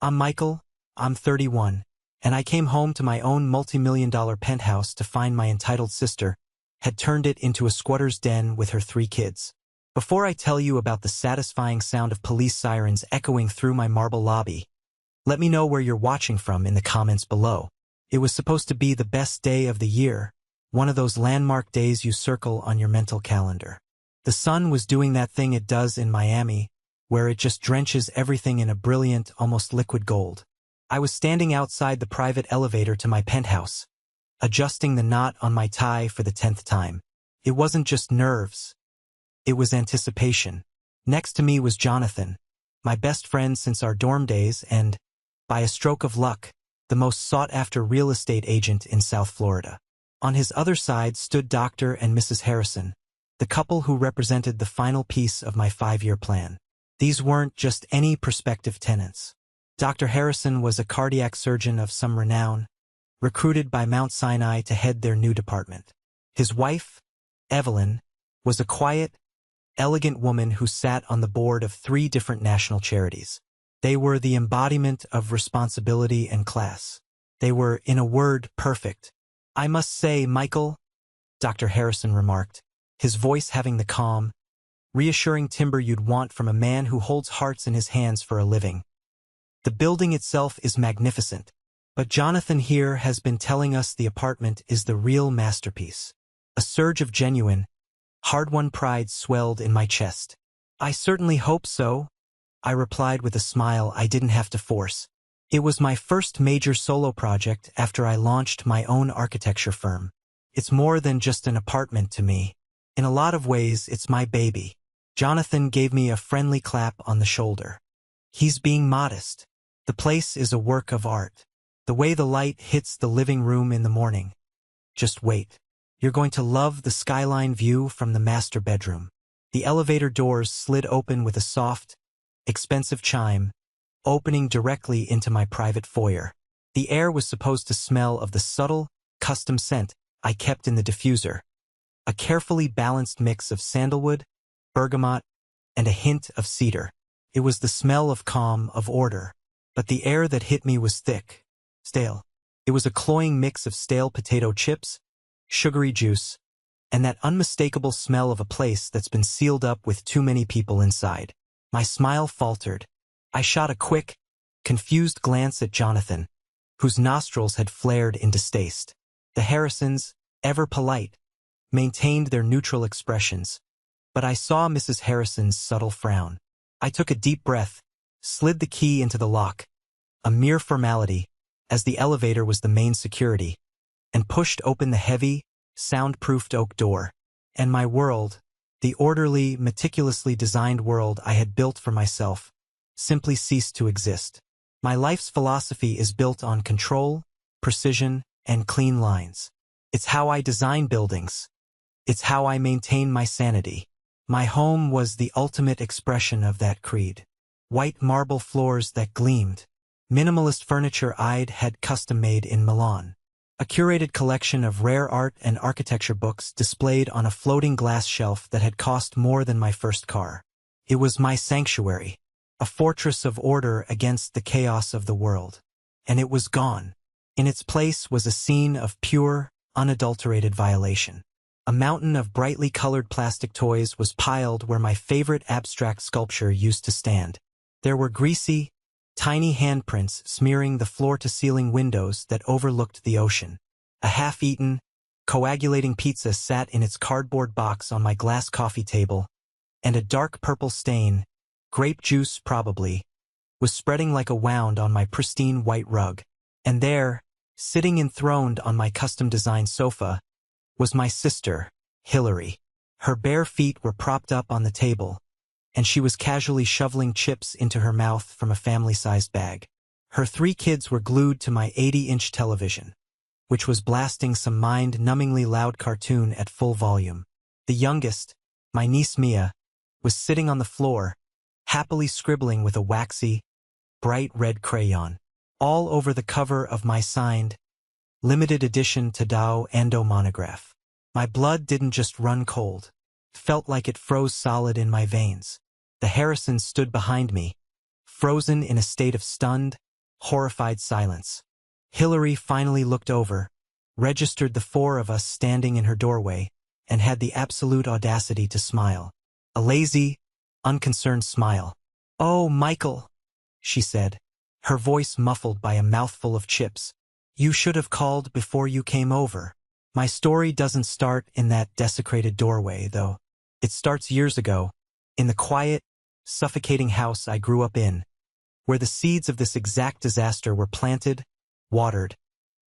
I'm Michael, I'm 31, and I came home to my own multi-million-dollar penthouse to find my entitled sister had turned it into a squatter's den with her 3 kids. Before I tell you about the satisfying sound of police sirens echoing through my marble lobby, let me know where you're watching from in the comments below. It was supposed to be the best day of the year, one of those landmark days you circle on your mental calendar. The sun was doing that thing it does in Miami, where it just drenches everything in a brilliant, almost liquid gold. I was standing outside the private elevator to my penthouse, adjusting the knot on my tie for the 10th time. It wasn't just nerves. It was anticipation. Next to me was Jonathan, my best friend since our dorm days and, by a stroke of luck, the most sought-after real estate agent in South Florida. On his other side stood Dr. and Mrs. Harrison, the couple who represented the final piece of my 5-year plan. These weren't just any prospective tenants. Dr. Harrison was a cardiac surgeon of some renown, recruited by Mount Sinai to head their new department. His wife, Evelyn, was a quiet, elegant woman who sat on the board of 3 different national charities. They were the embodiment of responsibility and class. They were, in a word, perfect. "I must say, Michael," Dr. Harrison remarked, his voice having the calm, reassuring timbre you'd want from a man who holds hearts in his hands for a living. "The building itself is magnificent, but Jonathan here has been telling us the apartment is the real masterpiece." A surge of genuine, hard-won pride swelled in my chest. "I certainly hope so," I replied with a smile I didn't have to force. It was my first major solo project after I launched my own architecture firm. It's more than just an apartment to me. In a lot of ways, it's my baby. Jonathan gave me a friendly clap on the shoulder. He's being modest. The place is a work of art. The way the light hits the living room in the morning. Just wait. You're going to love the skyline view from the master bedroom. The elevator doors slid open with a soft, expensive chime, opening directly into my private foyer. The air was supposed to smell of the subtle, custom scent I kept in the diffuser, a carefully balanced mix of sandalwood, bergamot, and a hint of cedar. It was the smell of calm, of order. But the air that hit me was thick, stale. It was a cloying mix of stale potato chips, sugary juice, and that unmistakable smell of a place that's been sealed up with too many people inside. My smile faltered. I shot a quick, confused glance at Jonathan, whose nostrils had flared in distaste. The Harrisons, ever polite, maintained their neutral expressions, but I saw Mrs. Harrison's subtle frown. I took a deep breath, slid the key into the lock, a mere formality, as the elevator was the main security, and pushed open the heavy, soundproofed oak door. And my world, the orderly, meticulously designed world I had built for myself, simply ceased to exist. My life's philosophy is built on control, precision, and clean lines. It's how I design buildings. It's how I maintain my sanity. My home was the ultimate expression of that creed. White marble floors that gleamed, minimalist furniture I'd had custom-made in Milan, a curated collection of rare art and architecture books displayed on a floating glass shelf that had cost more than my first car. It was my sanctuary, a fortress of order against the chaos of the world. And it was gone. In its place was a scene of pure, unadulterated violation. A mountain of brightly colored plastic toys was piled where my favorite abstract sculpture used to stand. There were greasy, tiny handprints smearing the floor-to-ceiling windows that overlooked the ocean. A half-eaten, coagulating pizza sat in its cardboard box on my glass coffee table, and a dark purple stain, grape juice probably, was spreading like a wound on my pristine white rug. And there, sitting enthroned on my custom-designed sofa, was my sister, Hillary. Her bare feet were propped up on the table, and she was casually shoveling chips into her mouth from a family-sized bag. Her 3 kids were glued to my 80-inch television, which was blasting some mind-numbingly loud cartoon at full volume. The youngest, my niece Mia, was sitting on the floor, happily scribbling with a waxy, bright red crayon, all over the cover of my signed, limited edition Tadao Ando monograph. My blood didn't just run cold. It felt like it froze solid in my veins. The Harrisons stood behind me, frozen in a state of stunned, horrified silence. Hillary finally looked over, registered the four of us standing in her doorway, and had the absolute audacity to smile. A lazy, unconcerned smile. "Oh, Michael," she said, her voice muffled by a mouthful of chips. "You should have called before you came over." My story doesn't start in that desecrated doorway, though. It starts years ago, in the quiet, suffocating house I grew up in, where the seeds of this exact disaster were planted, watered,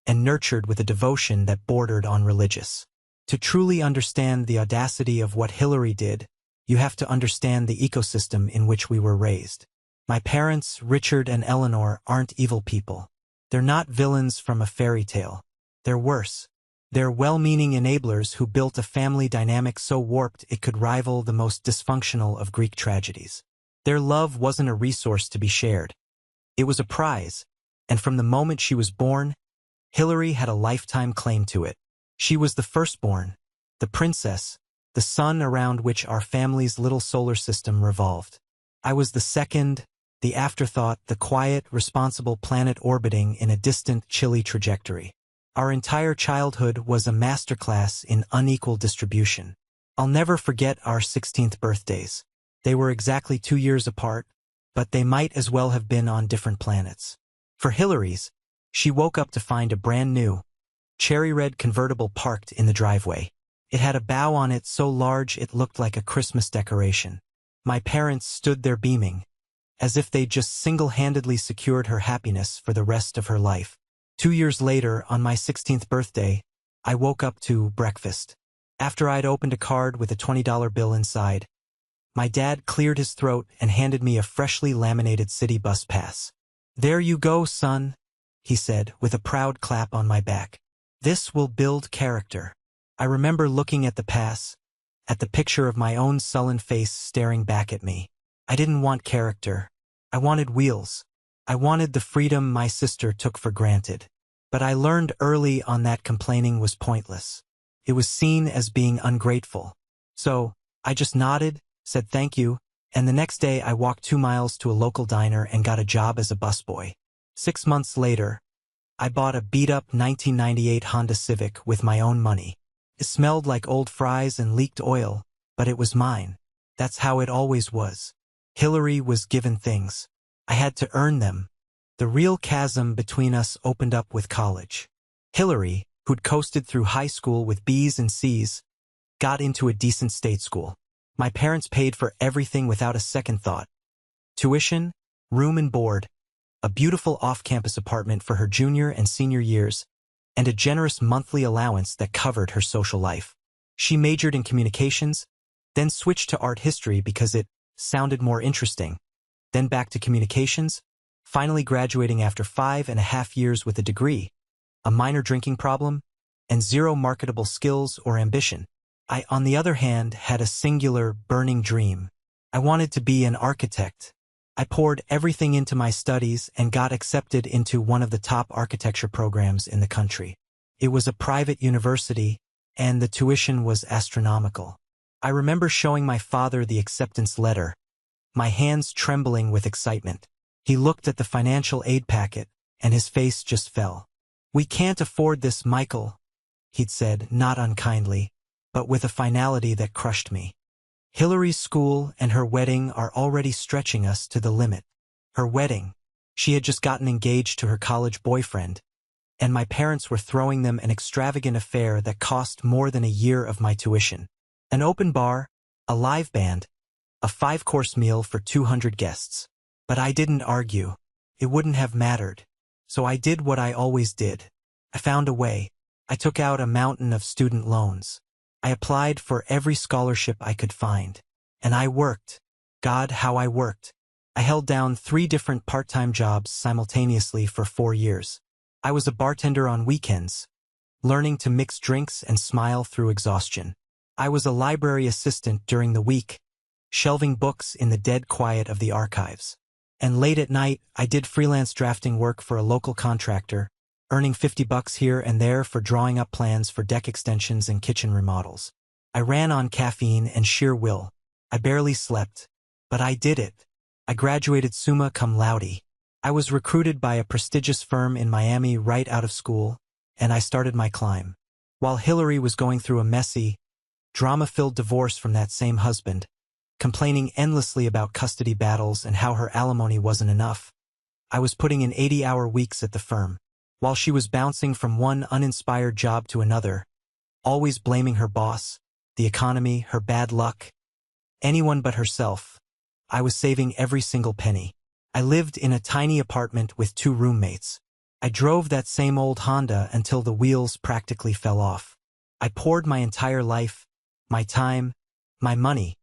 and nurtured with a devotion that bordered on religious. To truly understand the audacity of what Hillary did, you have to understand the ecosystem in which we were raised. My parents, Richard and Eleanor, aren't evil people. They're not villains from a fairy tale. They're worse. They're well-meaning enablers who built a family dynamic so warped it could rival the most dysfunctional of Greek tragedies. Their love wasn't a resource to be shared. It was a prize, and from the moment she was born, Hillary had a lifetime claim to it. She was the firstborn, the princess, the sun around which our family's little solar system revolved. I was the second, the afterthought, the quiet, responsible planet orbiting in a distant, chilly trajectory. Our entire childhood was a masterclass in unequal distribution. I'll never forget our 16th birthdays. They were exactly 2 years apart, but they might as well have been on different planets. For Hillary's, she woke up to find a brand new, cherry-red convertible parked in the driveway. It had a bow on it so large it looked like a Christmas decoration. My parents stood there beaming, as if they'd just single-handedly secured her happiness for the rest of her life. 2 years later, on my 16th birthday, I woke up to breakfast. After I'd opened a card with a $20 bill inside, my dad cleared his throat and handed me a freshly laminated city bus pass. "There you go, son," he said, with a proud clap on my back. "This will build character." I remember looking at the pass, at the picture of my own sullen face staring back at me. I didn't want character. I wanted wheels. I wanted the freedom my sister took for granted. But I learned early on that complaining was pointless. It was seen as being ungrateful. So, I just nodded, said thank you, and the next day I walked 2 miles to a local diner and got a job as a busboy. 6 months later, I bought a beat-up 1998 Honda Civic with my own money. It smelled like old fries and leaked oil, but it was mine. That's how it always was. Hillary was given things. I had to earn them. The real chasm between us opened up with college. Hillary, who'd coasted through high school with B's and C's, got into a decent state school. My parents paid for everything without a second thought. Tuition, room and board, a beautiful off-campus apartment for her junior and senior years, and a generous monthly allowance that covered her social life. She majored in communications, then switched to art history because it sounded more interesting, then back to communications, finally graduating after 5.5 years with a degree, a minor drinking problem, and 0 marketable skills or ambition. I, on the other hand, had a singular, burning dream. I wanted to be an architect. I poured everything into my studies and got accepted into one of the top architecture programs in the country. It was a private university, and the tuition was astronomical. I remember showing my father the acceptance letter, my hands trembling with excitement. He looked at the financial aid packet, and his face just fell. "We can't afford this, Michael," he'd said, not unkindly, but with a finality that crushed me. Hillary's school and her wedding are already stretching us to the limit. Her wedding. She had just gotten engaged to her college boyfriend, and my parents were throwing them an extravagant affair that cost more than a year of my tuition. An open bar, a live band, a 5-course meal for 200 guests. But I didn't argue. It wouldn't have mattered. So I did what I always did. I found a way. I took out a mountain of student loans. I applied for every scholarship I could find. And I worked. God, how I worked. I held down 3 different part-time jobs simultaneously for 4 years. I was a bartender on weekends, learning to mix drinks and smile through exhaustion. I was a library assistant during the week, shelving books in the dead quiet of the archives. And late at night, I did freelance drafting work for a local contractor, earning $50 here and there for drawing up plans for deck extensions and kitchen remodels. I ran on caffeine and sheer will. I barely slept. But I did it. I graduated summa cum laude. I was recruited by a prestigious firm in Miami right out of school, and I started my climb. While Hillary was going through a messy, drama-filled divorce from that same husband, complaining endlessly about custody battles and how her alimony wasn't enough, I was putting in 80-hour weeks at the firm. While she was bouncing from one uninspired job to another, always blaming her boss, the economy, her bad luck, anyone but herself, I was saving every single penny. I lived in a tiny apartment with 2 roommates. I drove that same old Honda until the wheels practically fell off. I poured my entire life, my time, my money,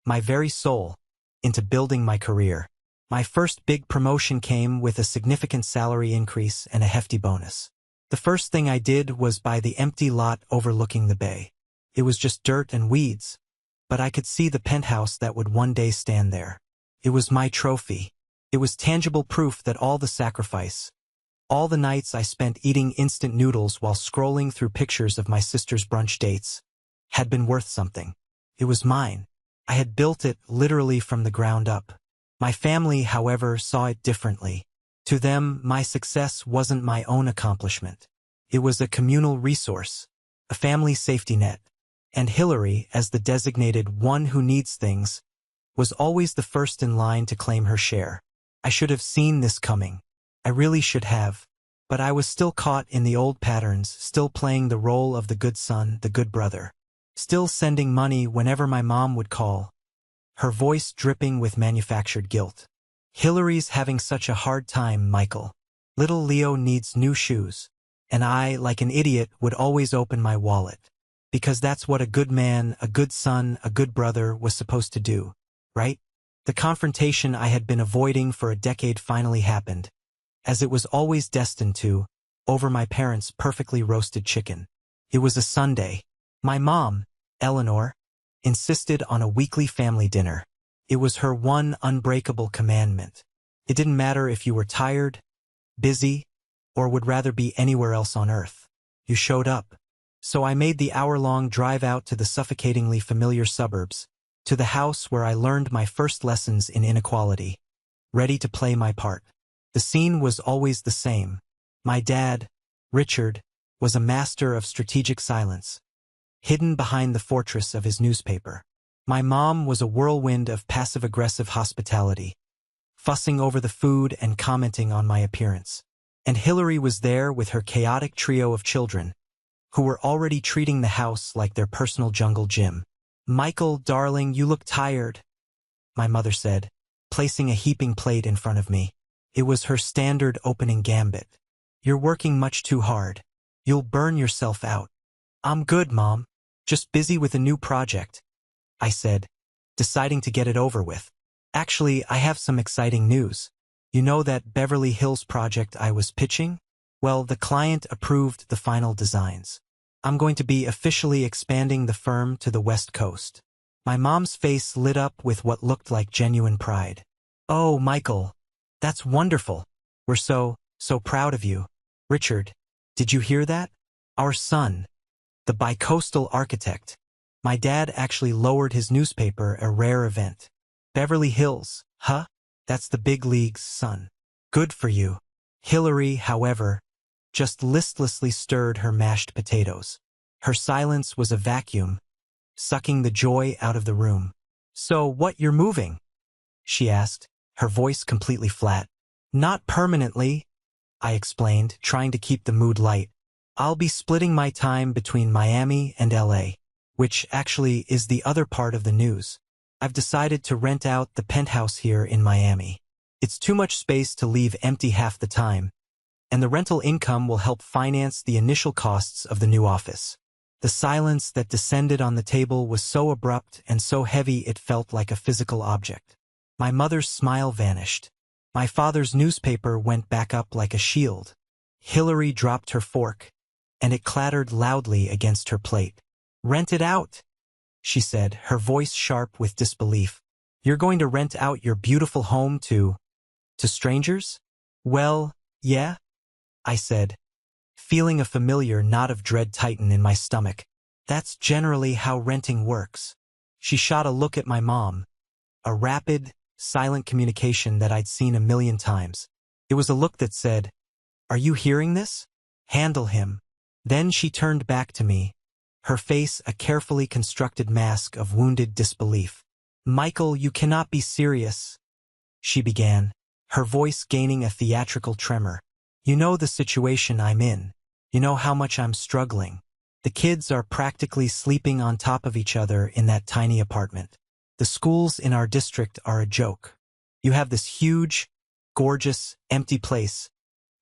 my very soul, into building my career. My first big promotion came with a significant salary increase and a hefty bonus. The first thing I did was buy the empty lot overlooking the bay. It was just dirt and weeds, but I could see the penthouse that would one day stand there. It was my trophy. It was tangible proof that all the sacrifice, all the nights I spent eating instant noodles while scrolling through pictures of my sister's brunch dates, had been worth something. It was mine. I had built it literally from the ground up. My family, however, saw it differently. To them, my success wasn't my own accomplishment. It was a communal resource, a family safety net. And Hillary, as the designated one who needs things, was always the first in line to claim her share. I should have seen this coming. I really should have. But I was still caught in the old patterns, still playing the role of the good son, the good brother. Still sending money whenever my mom would call, her voice dripping with manufactured guilt. Hillary's having such a hard time, Michael. Little Leo needs new shoes. And I, like an idiot, would always open my wallet. Because that's what a good man, a good son, a good brother was supposed to do, right? The confrontation I had been avoiding for a decade finally happened, as it was always destined to, over my parents' perfectly roasted chicken. It was a Sunday. My mom, Eleanor, insisted on a weekly family dinner. It was her one unbreakable commandment. It didn't matter if you were tired, busy, or would rather be anywhere else on earth. You showed up. So I made the hour-long drive out to the suffocatingly familiar suburbs, to the house where I learned my first lessons in inequality, ready to play my part. The scene was always the same. My dad, Richard, was a master of strategic silence, hidden behind the fortress of his newspaper. My mom was a whirlwind of passive-aggressive hospitality, fussing over the food and commenting on my appearance. And Hillary was there with her chaotic trio of children, who were already treating the house like their personal jungle gym. "Michael, darling, you look tired," my mother said, placing a heaping plate in front of me. It was her standard opening gambit. "You're working much too hard. You'll burn yourself out." "I'm good, Mom. Just busy with a new project," I said, deciding to get it over with. "Actually, I have some exciting news. You know that Beverly Hills project I was pitching? Well, the client approved the final designs. I'm going to be officially expanding the firm to the West Coast." My mom's face lit up with what looked like genuine pride. "Oh, Michael, that's wonderful. We're so proud of you. Richard, did you hear that? Our son, the bicoastal architect." My dad actually lowered his newspaper, a rare event. "Beverly Hills, huh? That's the big leagues, son. Good for you." Hillary, however, just listlessly stirred her mashed potatoes. Her silence was a vacuum, sucking the joy out of the room. "So what, you're moving?" she asked, her voice completely flat. "Not permanently," I explained, trying to keep the mood light. "I'll be splitting my time between Miami and LA, which actually is the other part of the news. I've decided to rent out the penthouse here in Miami. It's too much space to leave empty half the time, and the rental income will help finance the initial costs of the new office." The silence that descended on the table was so abrupt and so heavy it felt like a physical object. My mother's smile vanished. My father's newspaper went back up like a shield. Hillary dropped her fork, and it clattered loudly against her plate. "Rent it out," she said, her voice sharp with disbelief. "You're going to rent out your beautiful home to strangers?" "Well, yeah," I said, feeling a familiar knot of dread tighten in my stomach. "That's generally how renting works." She shot a look at my mom, a rapid, silent communication that I'd seen a million times. It was a look that said, "Are you hearing this? Handle him." Then she turned back to me, her face a carefully constructed mask of wounded disbelief. "Michael, you cannot be serious," she began, her voice gaining a theatrical tremor. "You know the situation I'm in. You know how much I'm struggling. The kids are practically sleeping on top of each other in that tiny apartment. The schools in our district are a joke. You have this huge, gorgeous, empty place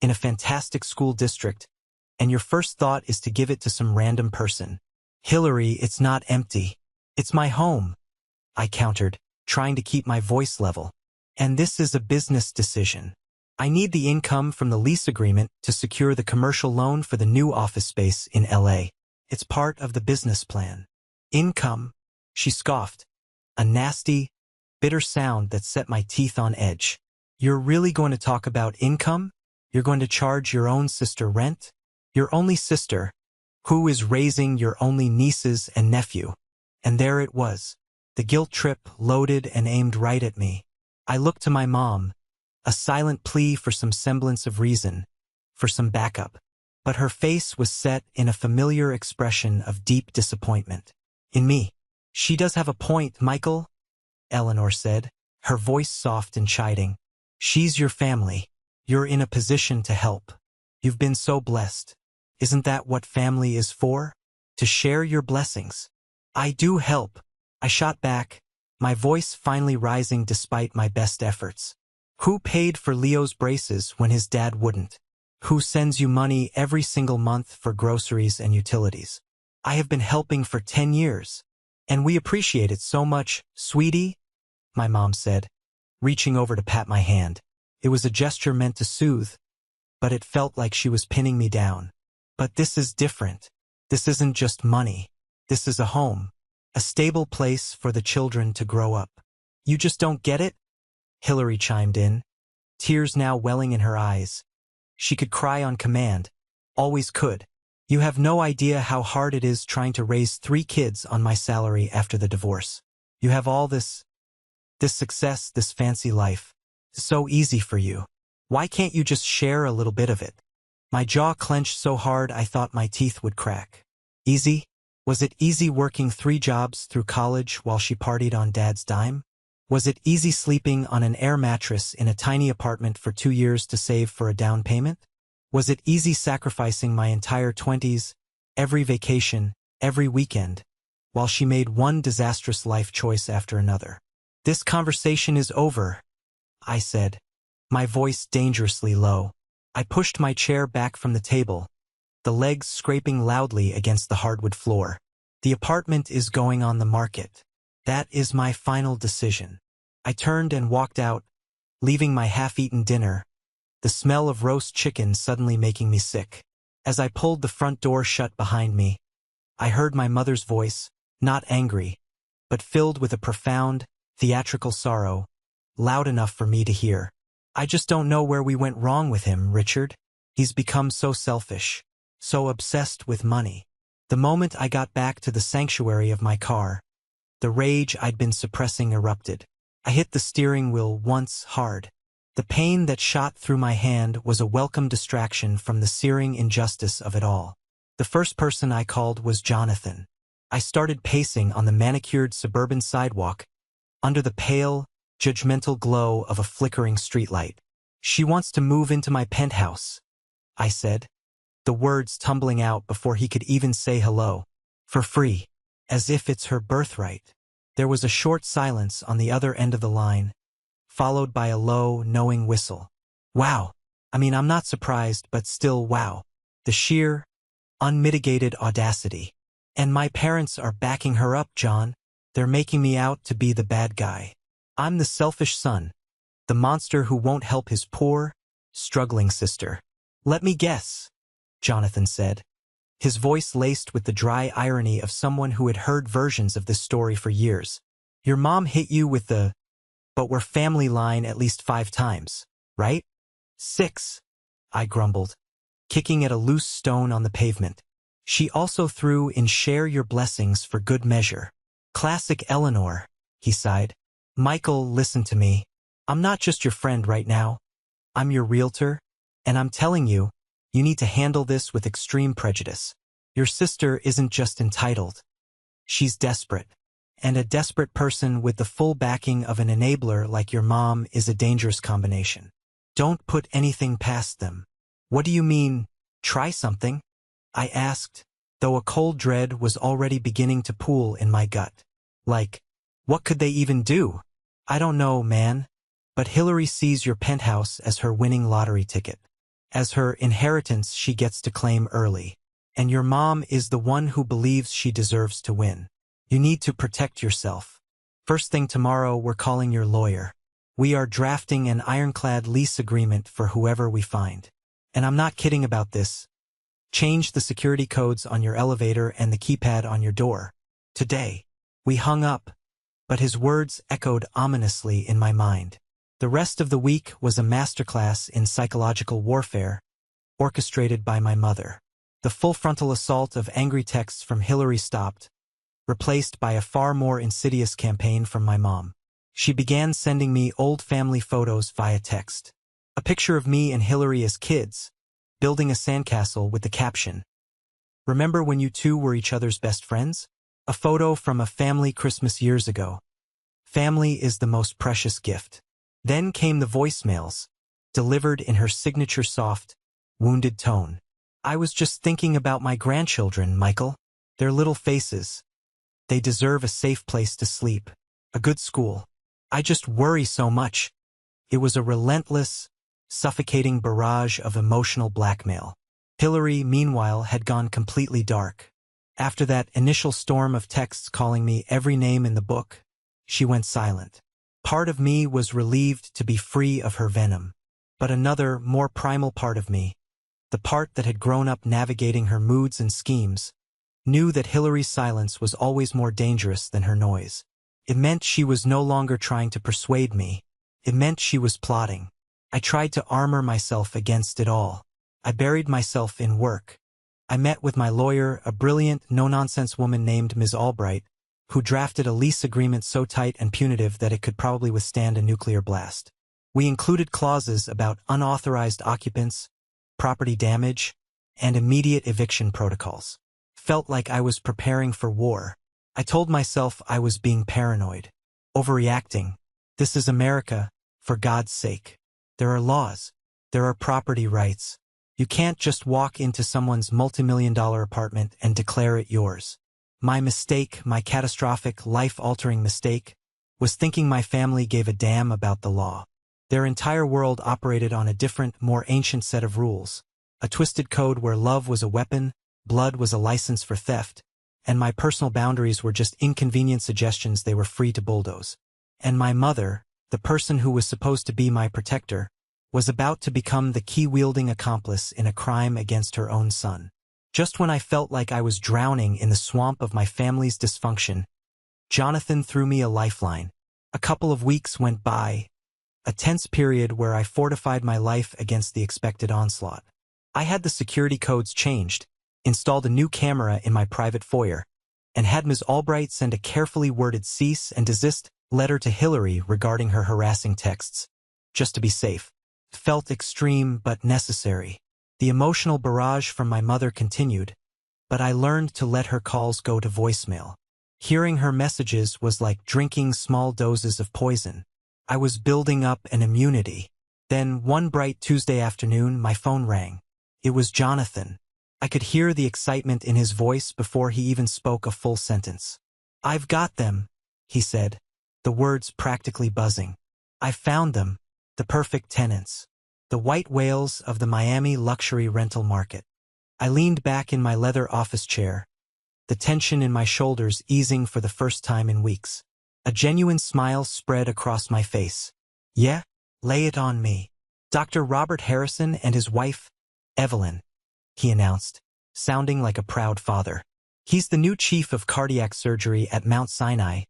in a fantastic school district, and your first thought is to give it to some random person. Hillary, it's not empty. It's my home," I countered, trying to keep my voice level. "And this is a business decision. I need the income from the lease agreement to secure the commercial loan for the new office space in LA. It's part of the business plan." "Income?" she scoffed, a nasty, bitter sound that set my teeth on edge. "You're really going to talk about income? You're going to charge your own sister rent? Your only sister, who is raising your only nieces and nephew?" And there it was, the guilt trip loaded and aimed right at me. I looked to my mom, a silent plea for some semblance of reason, for some backup. But her face was set in a familiar expression of deep disappointment. "In me. She does have a point, Michael," Eleanor said, her voice soft and chiding. "She's your family. You're in a position to help. You've been so blessed. Isn't that what family is for? To share your blessings." "I do help," I shot back, my voice finally rising despite my best efforts. "Who paid for Leo's braces when his dad wouldn't? Who sends you money every single month for groceries and utilities? I have been helping for 10 years. And we appreciate it so much, sweetie," my mom said, reaching over to pat my hand. It was a gesture meant to soothe, but it felt like she was pinning me down. "But this is different. This isn't just money. This is a home, a stable place for the children to grow up." "You just don't get it?" Hillary chimed in, tears now welling in her eyes. She could cry on command, always could. "You have no idea how hard it is trying to raise 3 kids on my salary after the divorce. You have all this success, this fancy life. So easy for you. Why can't you just share a little bit of it?" My jaw clenched so hard I thought my teeth would crack. Easy? Was it easy working 3 jobs through college while she partied on Dad's dime? Was it easy sleeping on an air mattress in a tiny apartment for 2 years to save for a down payment? Was it easy sacrificing my entire 20s, every vacation, every weekend, while she made one disastrous life choice after another? "This conversation is over," I said, my voice dangerously low. I pushed my chair back from the table, the legs scraping loudly against the hardwood floor. "The apartment is going on the market. That is my final decision." I turned and walked out, leaving my half-eaten dinner, the smell of roast chicken suddenly making me sick. As I pulled the front door shut behind me, I heard my mother's voice, not angry, but filled with a profound, theatrical sorrow, loud enough for me to hear. "I just don't know where we went wrong with him, Richard. He's become so selfish, so obsessed with money." The moment I got back to the sanctuary of my car, the rage I'd been suppressing erupted. I hit the steering wheel once hard. The pain that shot through my hand was a welcome distraction from the searing injustice of it all. The first person I called was Jonathan. I started pacing on the manicured suburban sidewalk, under the pale, judgmental glow of a flickering streetlight. "She wants to move into my penthouse," I said, the words tumbling out before he could even say hello. "For free, as if it's her birthright." There was a short silence on the other end of the line, followed by a low, knowing whistle. Wow. I'm not surprised, but still wow. The sheer, unmitigated audacity. "And my parents are backing her up, John. They're making me out to be the bad guy. I'm the selfish son, the monster who won't help his poor, struggling sister." "Let me guess," Jonathan said, his voice laced with the dry irony of someone who had heard versions of this story for years. "Your mom hit you with the 'but we're family' line at least 5 times, right?" 6, I grumbled, kicking at a loose stone on the pavement. "She also threw in 'share your blessings' for good measure." "Classic Eleanor," he sighed. "Michael, listen to me. I'm not just your friend right now. I'm your realtor, and I'm telling you, you need to handle this with extreme prejudice. Your sister isn't just entitled. She's desperate. And a desperate person with the full backing of an enabler like your mom is a dangerous combination. Don't put anything past them. What do you mean, try something? I asked, though a cold dread was already beginning to pool in my gut. Like, what could they even do? I don't know, man. But Hillary sees your penthouse as her winning lottery ticket. As her inheritance she gets to claim early. And your mom is the one who believes she deserves to win. You need to protect yourself. First thing tomorrow, we're calling your lawyer. We are drafting an ironclad lease agreement for whoever we find. And I'm not kidding about this. Change the security codes on your elevator and the keypad on your door. Today. We hung up, but his words echoed ominously in my mind. The rest of the week was a masterclass in psychological warfare, orchestrated by my mother. The full frontal assault of angry texts from Hillary stopped, replaced by a far more insidious campaign from my mom. She began sending me old family photos via text. A picture of me and Hillary as kids, building a sandcastle with the caption, "Remember when you two were each other's best friends?" A photo from a family Christmas years ago. Family is the most precious gift. Then came the voicemails, delivered in her signature soft, wounded tone. I was just thinking about my grandchildren, Michael. Their little faces. They deserve a safe place to sleep, a good school. I just worry so much. It was a relentless, suffocating barrage of emotional blackmail. Hillary, meanwhile, had gone completely dark. After that initial storm of texts calling me every name in the book, she went silent. Part of me was relieved to be free of her venom. But another, more primal part of me, the part that had grown up navigating her moods and schemes, knew that Hillary's silence was always more dangerous than her noise. It meant she was no longer trying to persuade me. It meant she was plotting. I tried to armor myself against it all. I buried myself in work. I met with my lawyer, a brilliant, no-nonsense woman named Ms. Albright, who drafted a lease agreement so tight and punitive that it could probably withstand a nuclear blast. We included clauses about unauthorized occupants, property damage, and immediate eviction protocols. Felt like I was preparing for war. I told myself I was being paranoid, overreacting. This is America, for God's sake. There are laws. There are property rights. You can't just walk into someone's multi-million-dollar apartment and declare it yours. My mistake, my catastrophic, life-altering mistake, was thinking my family gave a damn about the law. Their entire world operated on a different, more ancient set of rules. A twisted code where love was a weapon, blood was a license for theft, and my personal boundaries were just inconvenient suggestions they were free to bulldoze. And my mother, the person who was supposed to be my protector, was about to become the key-wielding accomplice in a crime against her own son. Just when I felt like I was drowning in the swamp of my family's dysfunction, Jonathan threw me a lifeline. A couple of weeks went by, a tense period where I fortified my life against the expected onslaught. I had the security codes changed, installed a new camera in my private foyer, and had Ms. Albright send a carefully worded cease and desist letter to Hillary regarding her harassing texts. Just to be safe. Felt extreme but necessary. The emotional barrage from my mother continued, but I learned to let her calls go to voicemail. Hearing her messages was like drinking small doses of poison. I was building up an immunity. Then, one bright Tuesday afternoon, my phone rang. It was Jonathan. I could hear the excitement in his voice before he even spoke a full sentence. "I've got them," he said, the words practically buzzing. "I found them. The perfect tenants. The white whales of the Miami luxury rental market." I leaned back in my leather office chair, the tension in my shoulders easing for the first time in weeks. A genuine smile spread across my face. "Yeah? Lay it on me." "Dr. Robert Harrison and his wife, Evelyn," he announced, sounding like a proud father. "He's the new chief of cardiac surgery at Mount Sinai,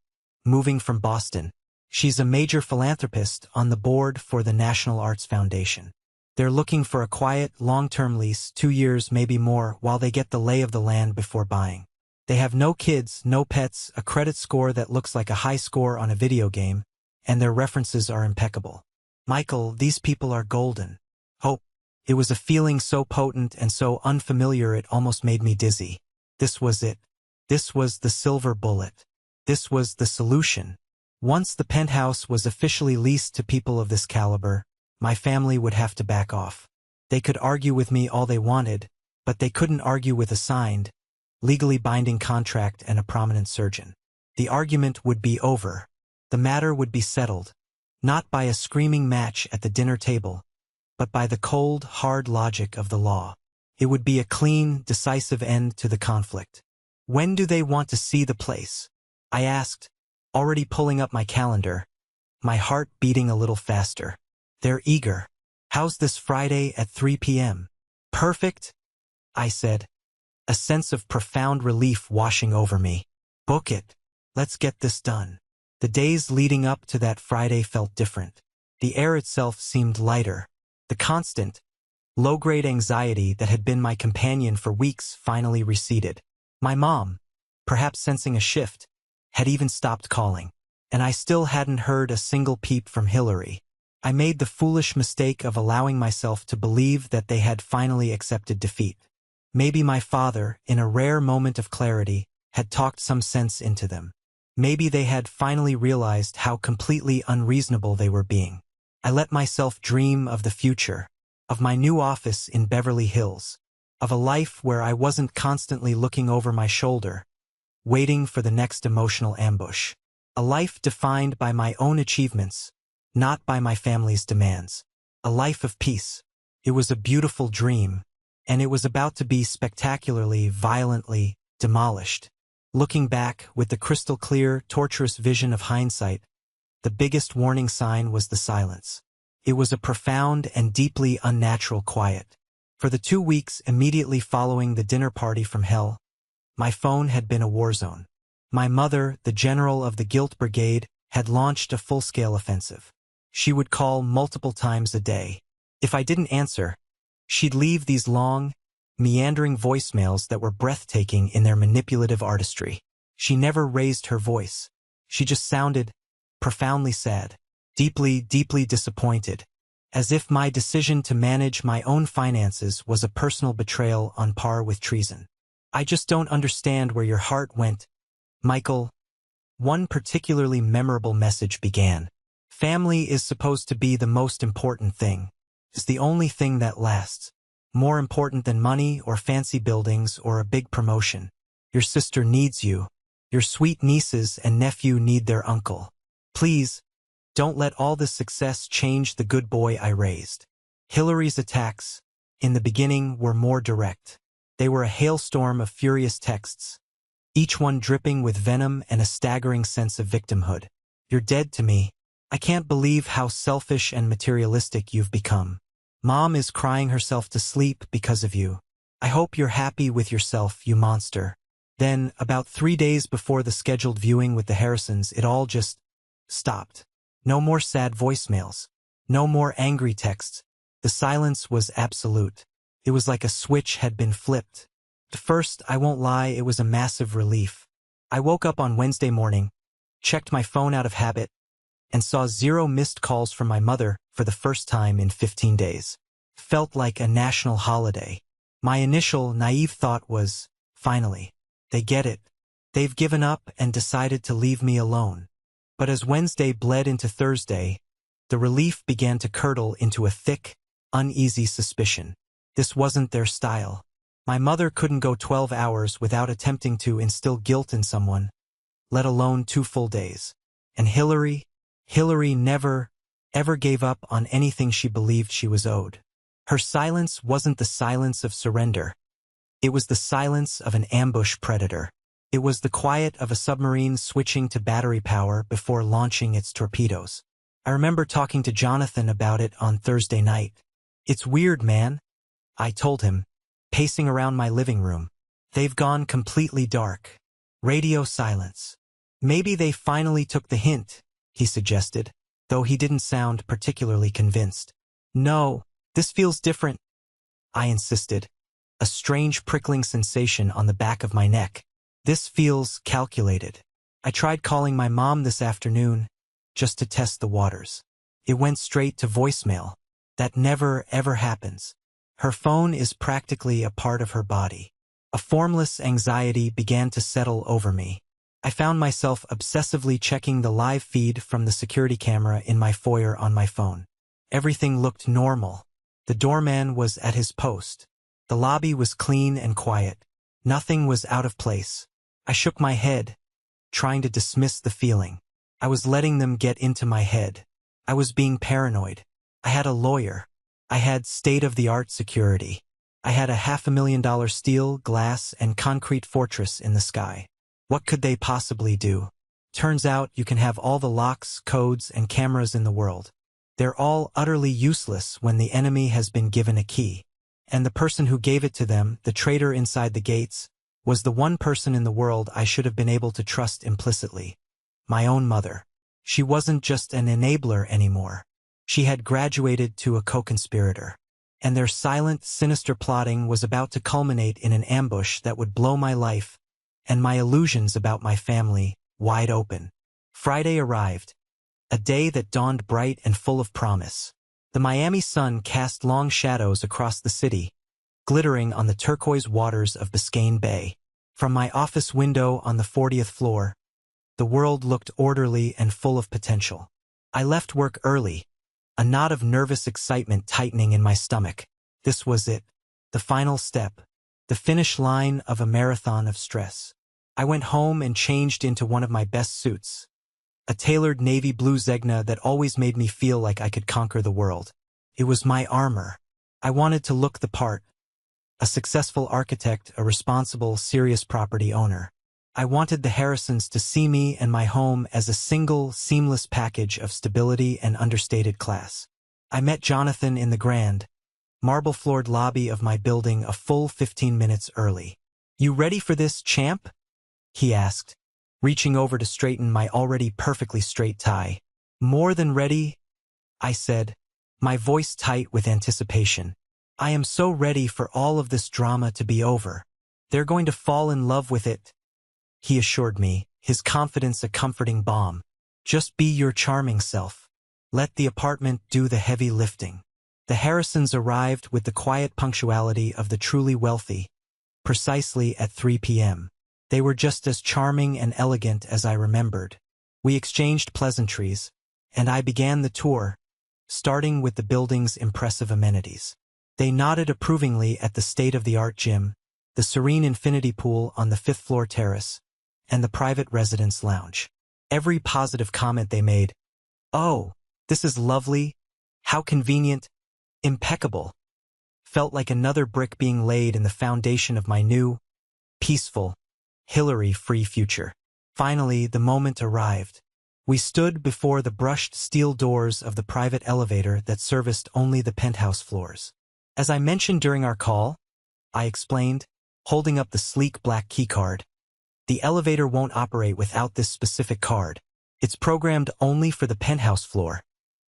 moving from Boston. She's a major philanthropist on the board for the National Arts Foundation. They're looking for a quiet, long-term lease, 2 years, maybe more, while they get the lay of the land before buying. They have no kids, no pets, a credit score that looks like a high score on a video game, and their references are impeccable. Michael, these people are golden. Oh, it was a feeling so potent and so unfamiliar it almost made me dizzy. This was it. This was the silver bullet. This was the solution. Once the penthouse was officially leased to people of this caliber, my family would have to back off. They could argue with me all they wanted, but they couldn't argue with a signed, legally binding contract and a prominent surgeon. The argument would be over. The matter would be settled, not by a screaming match at the dinner table, but by the cold, hard logic of the law. It would be a clean, decisive end to the conflict. When do they want to see the place? I asked, already pulling up my calendar, my heart beating a little faster. They're eager. How's this Friday at 3 p.m.? Perfect, I said, a sense of profound relief washing over me. Book it. Let's get this done. The days leading up to that Friday felt different. The air itself seemed lighter. The constant, low-grade anxiety that had been my companion for weeks finally receded. My mom, perhaps sensing a shift, had even stopped calling, and I still hadn't heard a single peep from Hillary. I made the foolish mistake of allowing myself to believe that they had finally accepted defeat. Maybe my father, in a rare moment of clarity, had talked some sense into them. Maybe they had finally realized how completely unreasonable they were being. I let myself dream of the future, of my new office in Beverly Hills, of a life where I wasn't constantly looking over my shoulder, waiting for the next emotional ambush. A life defined by my own achievements, not by my family's demands. A life of peace. It was a beautiful dream, and it was about to be spectacularly, violently demolished. Looking back with the crystal-clear, torturous vision of hindsight, the biggest warning sign was the silence. It was a profound and deeply unnatural quiet. For the 2 weeks immediately following the dinner party from hell, my phone had been a war zone. My mother, the general of the Guilt Brigade, had launched a full-scale offensive. She would call multiple times a day. If I didn't answer, she'd leave these long, meandering voicemails that were breathtaking in their manipulative artistry. She never raised her voice. She just sounded profoundly sad, deeply, deeply disappointed, as if my decision to manage my own finances was a personal betrayal on par with treason. I just don't understand where your heart went, Michael. One particularly memorable message began. Family is supposed to be the most important thing. It's the only thing that lasts. More important than money or fancy buildings or a big promotion. Your sister needs you. Your sweet nieces and nephew need their uncle. Please, don't let all this success change the good boy I raised. Hillary's attacks, in the beginning, were more direct. They were a hailstorm of furious texts, each one dripping with venom and a staggering sense of victimhood. You're dead to me. I can't believe how selfish and materialistic you've become. Mom is crying herself to sleep because of you. I hope you're happy with yourself, you monster. Then, about 3 days before the scheduled viewing with the Harrisons, it all just stopped. No more sad voicemails. No more angry texts. The silence was absolute. It was like a switch had been flipped. At first, I won't lie, it was a massive relief. I woke up on Wednesday morning, checked my phone out of habit, and saw 0 missed calls from my mother for the first time in 15 days. Felt like a national holiday. My initial, naive thought was, finally, they get it. They've given up and decided to leave me alone. But as Wednesday bled into Thursday, the relief began to curdle into a thick, uneasy suspicion. This wasn't their style. My mother couldn't go 12 hours without attempting to instill guilt in someone, let alone 2 full days. And Hillary never, ever gave up on anything she believed she was owed. Her silence wasn't the silence of surrender. It was the silence of an ambush predator. It was the quiet of a submarine switching to battery power before launching its torpedoes. I remember talking to Jonathan about it on Thursday night. It's weird, man, I told him, pacing around my living room. They've gone completely dark. Radio silence. Maybe they finally took the hint, he suggested, though he didn't sound particularly convinced. No, this feels different, I insisted, a strange prickling sensation on the back of my neck. This feels calculated. I tried calling my mom this afternoon, just to test the waters. It went straight to voicemail. That never, ever happens. Her phone is practically a part of her body. A formless anxiety began to settle over me. I found myself obsessively checking the live feed from the security camera in my foyer on my phone. Everything looked normal. The doorman was at his post. The lobby was clean and quiet. Nothing was out of place. I shook my head, trying to dismiss the feeling. I was letting them get into my head. I was being paranoid. I had a lawyer. I had state-of-the-art security. I had a $500,000 steel, glass, and concrete fortress in the sky. What could they possibly do? Turns out you can have all the locks, codes, and cameras in the world. They're all utterly useless when the enemy has been given a key. And the person who gave it to them, the traitor inside the gates, was the one person in the world I should have been able to trust implicitly. My own mother. She wasn't just an enabler anymore. She had graduated to a co-conspirator. And their silent, sinister plotting was about to culminate in an ambush that would blow my life and my illusions about my family wide open. Friday arrived, a day that dawned bright and full of promise. The Miami sun cast long shadows across the city, glittering on the turquoise waters of Biscayne Bay. From my office window on the 40th floor, the world looked orderly and full of potential. I left work early, a knot of nervous excitement tightening in my stomach. This was it, the final step, the finish line of a marathon of stress. I went home and changed into one of my best suits, a tailored navy blue Zegna that always made me feel like I could conquer the world. It was my armor. I wanted to look the part, a successful architect, a responsible, serious property owner. I wanted the Harrisons to see me and my home as a single, seamless package of stability and understated class. I met Jonathan in the grand, marble-floored lobby of my building a full 15 minutes early. "You ready for this, champ?" he asked, reaching over to straighten my already perfectly straight tie. "More than ready," I said, my voice tight with anticipation. "I am so ready for all of this drama to be over. They're going to fall in love with it," he assured me, his confidence a comforting balm. "Just be your charming self. Let the apartment do the heavy lifting." The Harrisons arrived with the quiet punctuality of the truly wealthy, precisely at 3 p.m. They were just as charming and elegant as I remembered. We exchanged pleasantries, and I began the tour, starting with the building's impressive amenities. They nodded approvingly at the state-of-the-art gym, the serene infinity pool on the 5th-floor terrace, and the private residence lounge. Every positive comment they made, "Oh, this is lovely, how convenient, impeccable," felt like another brick being laid in the foundation of my new, peaceful, Hillary-free future. Finally, the moment arrived. We stood before the brushed steel doors of the private elevator that serviced only the penthouse floors. "As I mentioned during our call," I explained, holding up the sleek black keycard, "the elevator won't operate without this specific card. It's programmed only for the penthouse floor,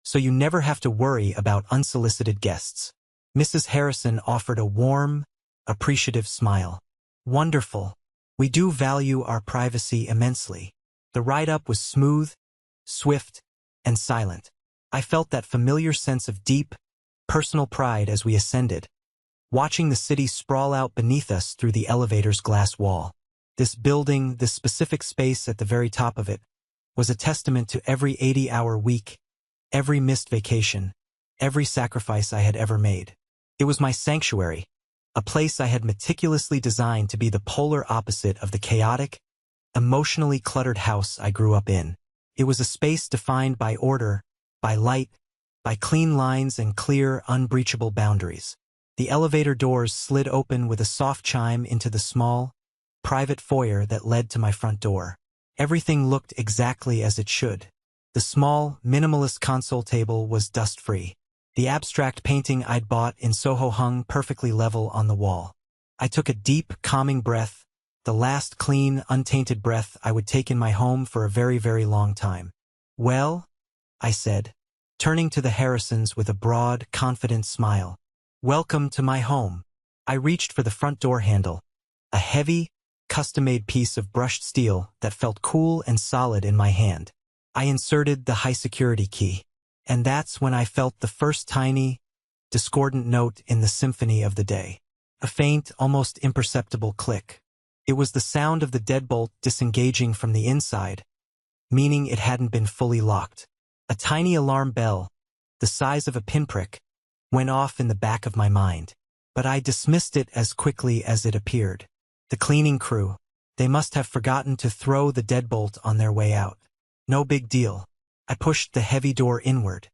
so you never have to worry about unsolicited guests." Mrs. Harrison offered a warm, appreciative smile. "Wonderful. We do value our privacy immensely." The ride-up was smooth, swift, and silent. I felt that familiar sense of deep, personal pride as we ascended, watching the city sprawl out beneath us through the elevator's glass wall. This building, this specific space at the very top of it, was a testament to every 80-hour week, every missed vacation, every sacrifice I had ever made. It was my sanctuary, a place I had meticulously designed to be the polar opposite of the chaotic, emotionally cluttered house I grew up in. It was a space defined by order, by light, by clean lines and clear, unbreachable boundaries. The elevator doors slid open with a soft chime into the small, private foyer that led to my front door. Everything looked exactly as it should. The small, minimalist console table was dust-free. The abstract painting I'd bought in Soho hung perfectly level on the wall. I took a deep, calming breath, the last clean, untainted breath I would take in my home for a very, very long time. "Well," I said, turning to the Harrisons with a broad, confident smile. "Welcome to my home." I reached for the front door handle, a heavy, custom-made piece of brushed steel that felt cool and solid in my hand. I inserted the high-security key. And that's when I felt the first tiny, discordant note in the symphony of the day. A faint, almost imperceptible click. It was the sound of the deadbolt disengaging from the inside, meaning it hadn't been fully locked. A tiny alarm bell, the size of a pinprick, went off in the back of my mind. But I dismissed it as quickly as it appeared. The cleaning crew. They must have forgotten to throw the deadbolt on their way out. No big deal. I pushed the heavy door inward,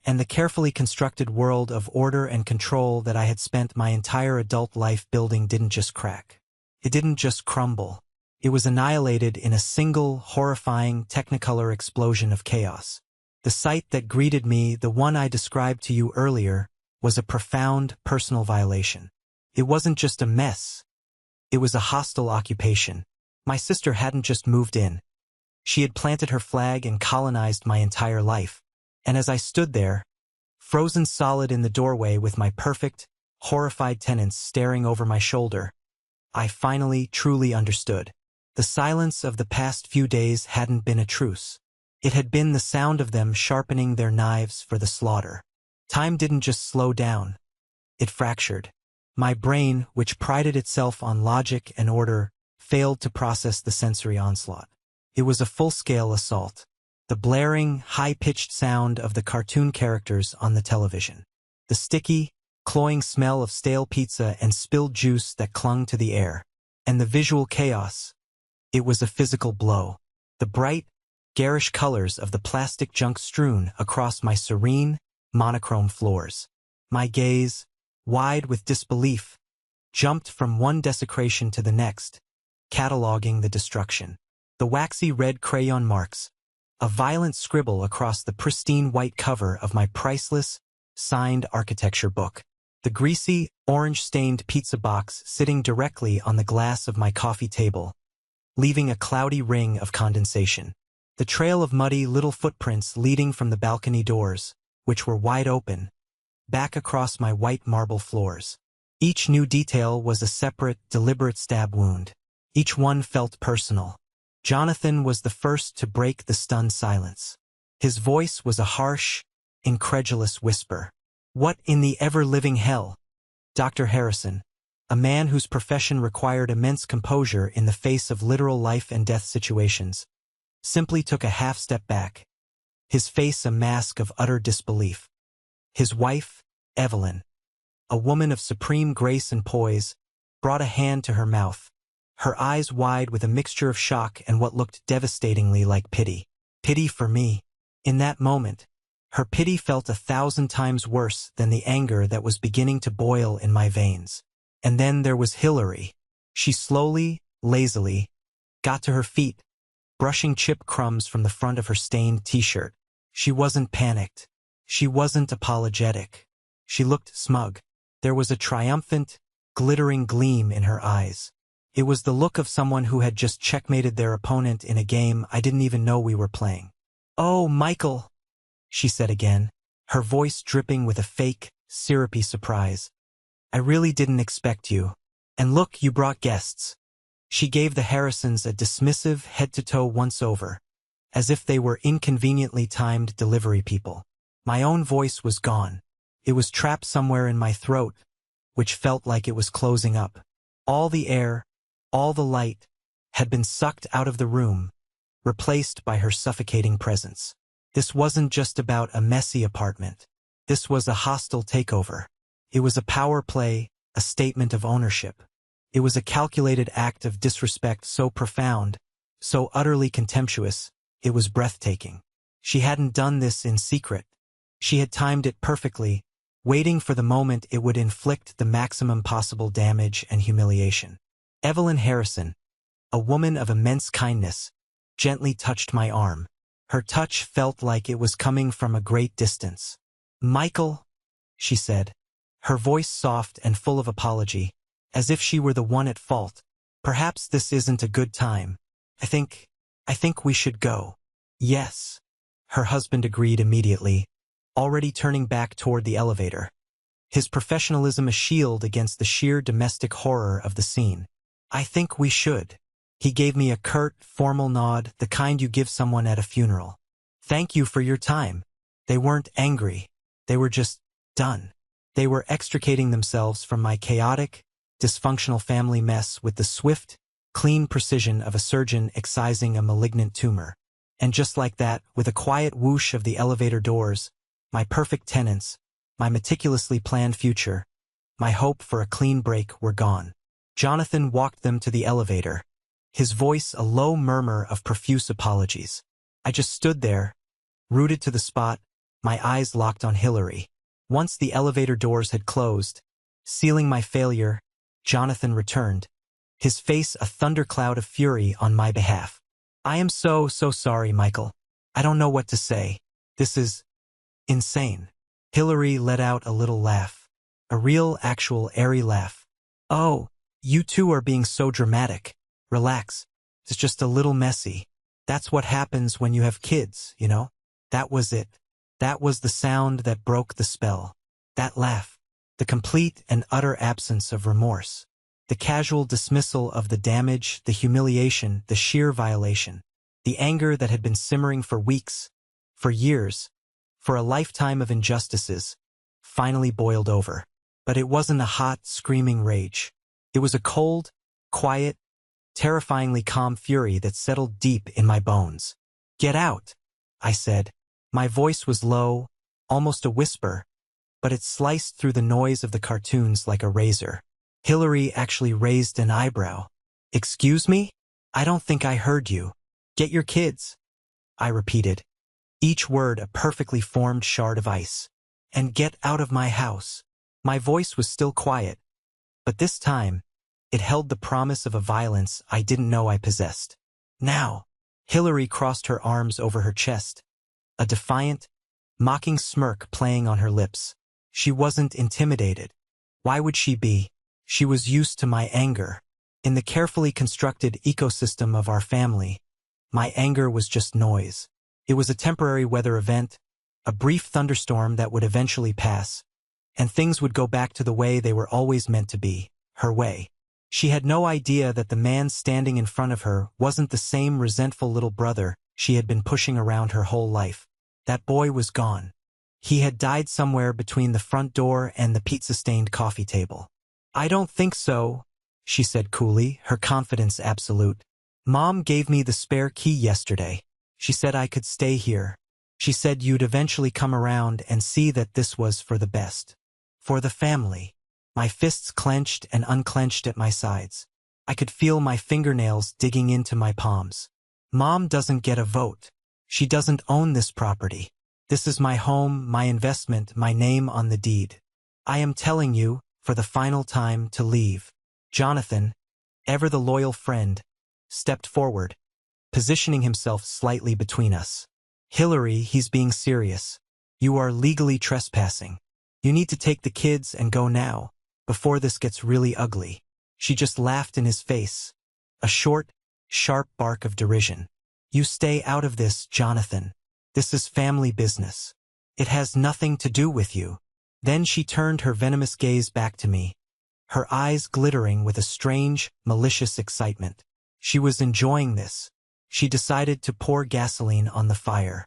and the carefully constructed world of order and control that I had spent my entire adult life building didn't just crack. It didn't just crumble. It was annihilated in a single, horrifying, technicolor explosion of chaos. The sight that greeted me, the one I described to you earlier, was a profound personal violation. It wasn't just a mess. It was a hostile occupation. My sister hadn't just moved in. She had planted her flag and colonized my entire life. And as I stood there, frozen solid in the doorway with my perfect, horrified tenants staring over my shoulder, I finally truly understood. The silence of the past few days hadn't been a truce. It had been the sound of them sharpening their knives for the slaughter. Time didn't just slow down. It fractured. My brain, which prided itself on logic and order, failed to process the sensory onslaught. It was a full-scale assault. The blaring, high-pitched sound of the cartoon characters on the television. The sticky, cloying smell of stale pizza and spilled juice that clung to the air. And the visual chaos. It was a physical blow. The bright, garish colors of the plastic junk strewn across my serene, monochrome floors. My gaze, wide with disbelief, jumped from one desecration to the next, cataloging the destruction. The waxy red crayon marks, a violent scribble across the pristine white cover of my priceless, signed architecture book. The greasy, orange-stained pizza box sitting directly on the glass of my coffee table, leaving a cloudy ring of condensation. The trail of muddy little footprints leading from the balcony doors, which were wide open, back across my white marble floors. Each new detail was a separate, deliberate stab wound. Each one felt personal. Jonathan was the first to break the stunned silence. His voice was a harsh, incredulous whisper. "What in the ever-living hell?" Dr. Harrison, a man whose profession required immense composure in the face of literal life-and-death situations, simply took a half-step back, his face a mask of utter disbelief. His wife, Evelyn, a woman of supreme grace and poise, brought a hand to her mouth, her eyes wide with a mixture of shock and what looked devastatingly like pity. Pity for me. In that moment, her pity felt 1,000 times worse than the anger that was beginning to boil in my veins. And then there was Hillary. She slowly, lazily, got to her feet, brushing chip crumbs from the front of her stained t-shirt. She wasn't panicked. She wasn't apologetic. She looked smug. There was a triumphant, glittering gleam in her eyes. It was the look of someone who had just checkmated their opponent in a game I didn't even know we were playing. "Oh, Michael," she said again, her voice dripping with a fake, syrupy surprise. "I really didn't expect you. And look, you brought guests." She gave the Harrisons a dismissive head-to-toe once-over, as if they were inconveniently timed delivery people. My own voice was gone. It was trapped somewhere in my throat, which felt like it was closing up. All the air, all the light, had been sucked out of the room, replaced by her suffocating presence. This wasn't just about a messy apartment. This was a hostile takeover. It was a power play, a statement of ownership. It was a calculated act of disrespect so profound, so utterly contemptuous, it was breathtaking. She hadn't done this in secret. She had timed it perfectly, waiting for the moment it would inflict the maximum possible damage and humiliation. Evelyn Harrison, a woman of immense kindness, gently touched my arm. Her touch felt like it was coming from a great distance. "Michael," she said, her voice soft and full of apology, as if she were the one at fault. "Perhaps this isn't a good time. I think we should go." "Yes," her husband agreed immediately, already turning back toward the elevator, his professionalism a shield against the sheer domestic horror of the scene. "I think we should." He gave me a curt, formal nod, the kind you give someone at a funeral. "Thank you for your time." They weren't angry. They were just done. They were extricating themselves from my chaotic, dysfunctional family mess with the swift, clean precision of a surgeon excising a malignant tumor. And just like that, with a quiet whoosh of the elevator doors, my perfect tenants, my meticulously planned future, my hope for a clean break were gone. Jonathan walked them to the elevator, his voice a low murmur of profuse apologies. I just stood there, rooted to the spot, my eyes locked on Hillary. Once the elevator doors had closed, sealing my failure, Jonathan returned, his face a thundercloud of fury on my behalf. I am so sorry, Michael. I don't know what to say. This is insane. Hillary let out a little laugh. A real, actual, airy laugh. Oh, you two are being so dramatic. Relax. It's just a little messy. That's what happens when you have kids, you know? That was it. That was the sound that broke the spell. That laugh. The complete and utter absence of remorse. The casual dismissal of the damage, the humiliation, the sheer violation. The anger that had been simmering for weeks, for years, for a lifetime of injustices, finally boiled over. But it wasn't a hot, screaming rage. It was a cold, quiet, terrifyingly calm fury that settled deep in my bones. Get out, I said. My voice was low, almost a whisper, but it sliced through the noise of the cartoons like a razor. Hillary actually raised an eyebrow. Excuse me? I don't think I heard you. Get your kids, I repeated, each word a perfectly formed shard of ice. And get out of my house. My voice was still quiet, but this time, it held the promise of a violence I didn't know I possessed. Now, Hillary crossed her arms over her chest, a defiant, mocking smirk playing on her lips. She wasn't intimidated. Why would she be? She was used to my anger. In the carefully constructed ecosystem of our family, my anger was just noise. It was a temporary weather event, a brief thunderstorm that would eventually pass, and things would go back to the way they were always meant to be, her way. She had no idea that the man standing in front of her wasn't the same resentful little brother she had been pushing around her whole life. That boy was gone. He had died somewhere between the front door and the pizza-stained coffee table. I don't think so, she said coolly, her confidence absolute. Mom gave me the spare key yesterday. She said I could stay here. She said you'd eventually come around and see that this was for the best. For the family. My fists clenched and unclenched at my sides. I could feel my fingernails digging into my palms. Mom doesn't get a vote. She doesn't own this property. This is my home, my investment, my name on the deed. I am telling you, for the final time, to leave. Jonathan, ever the loyal friend, stepped forward, positioning himself slightly between us. Hillary, he's being serious. You are legally trespassing. You need to take the kids and go now, before this gets really ugly. She just laughed in his face. A short, sharp bark of derision. You stay out of this, Jonathan. This is family business. It has nothing to do with you. Then she turned her venomous gaze back to me, her eyes glittering with a strange, malicious excitement. She was enjoying this. She decided to pour gasoline on the fire.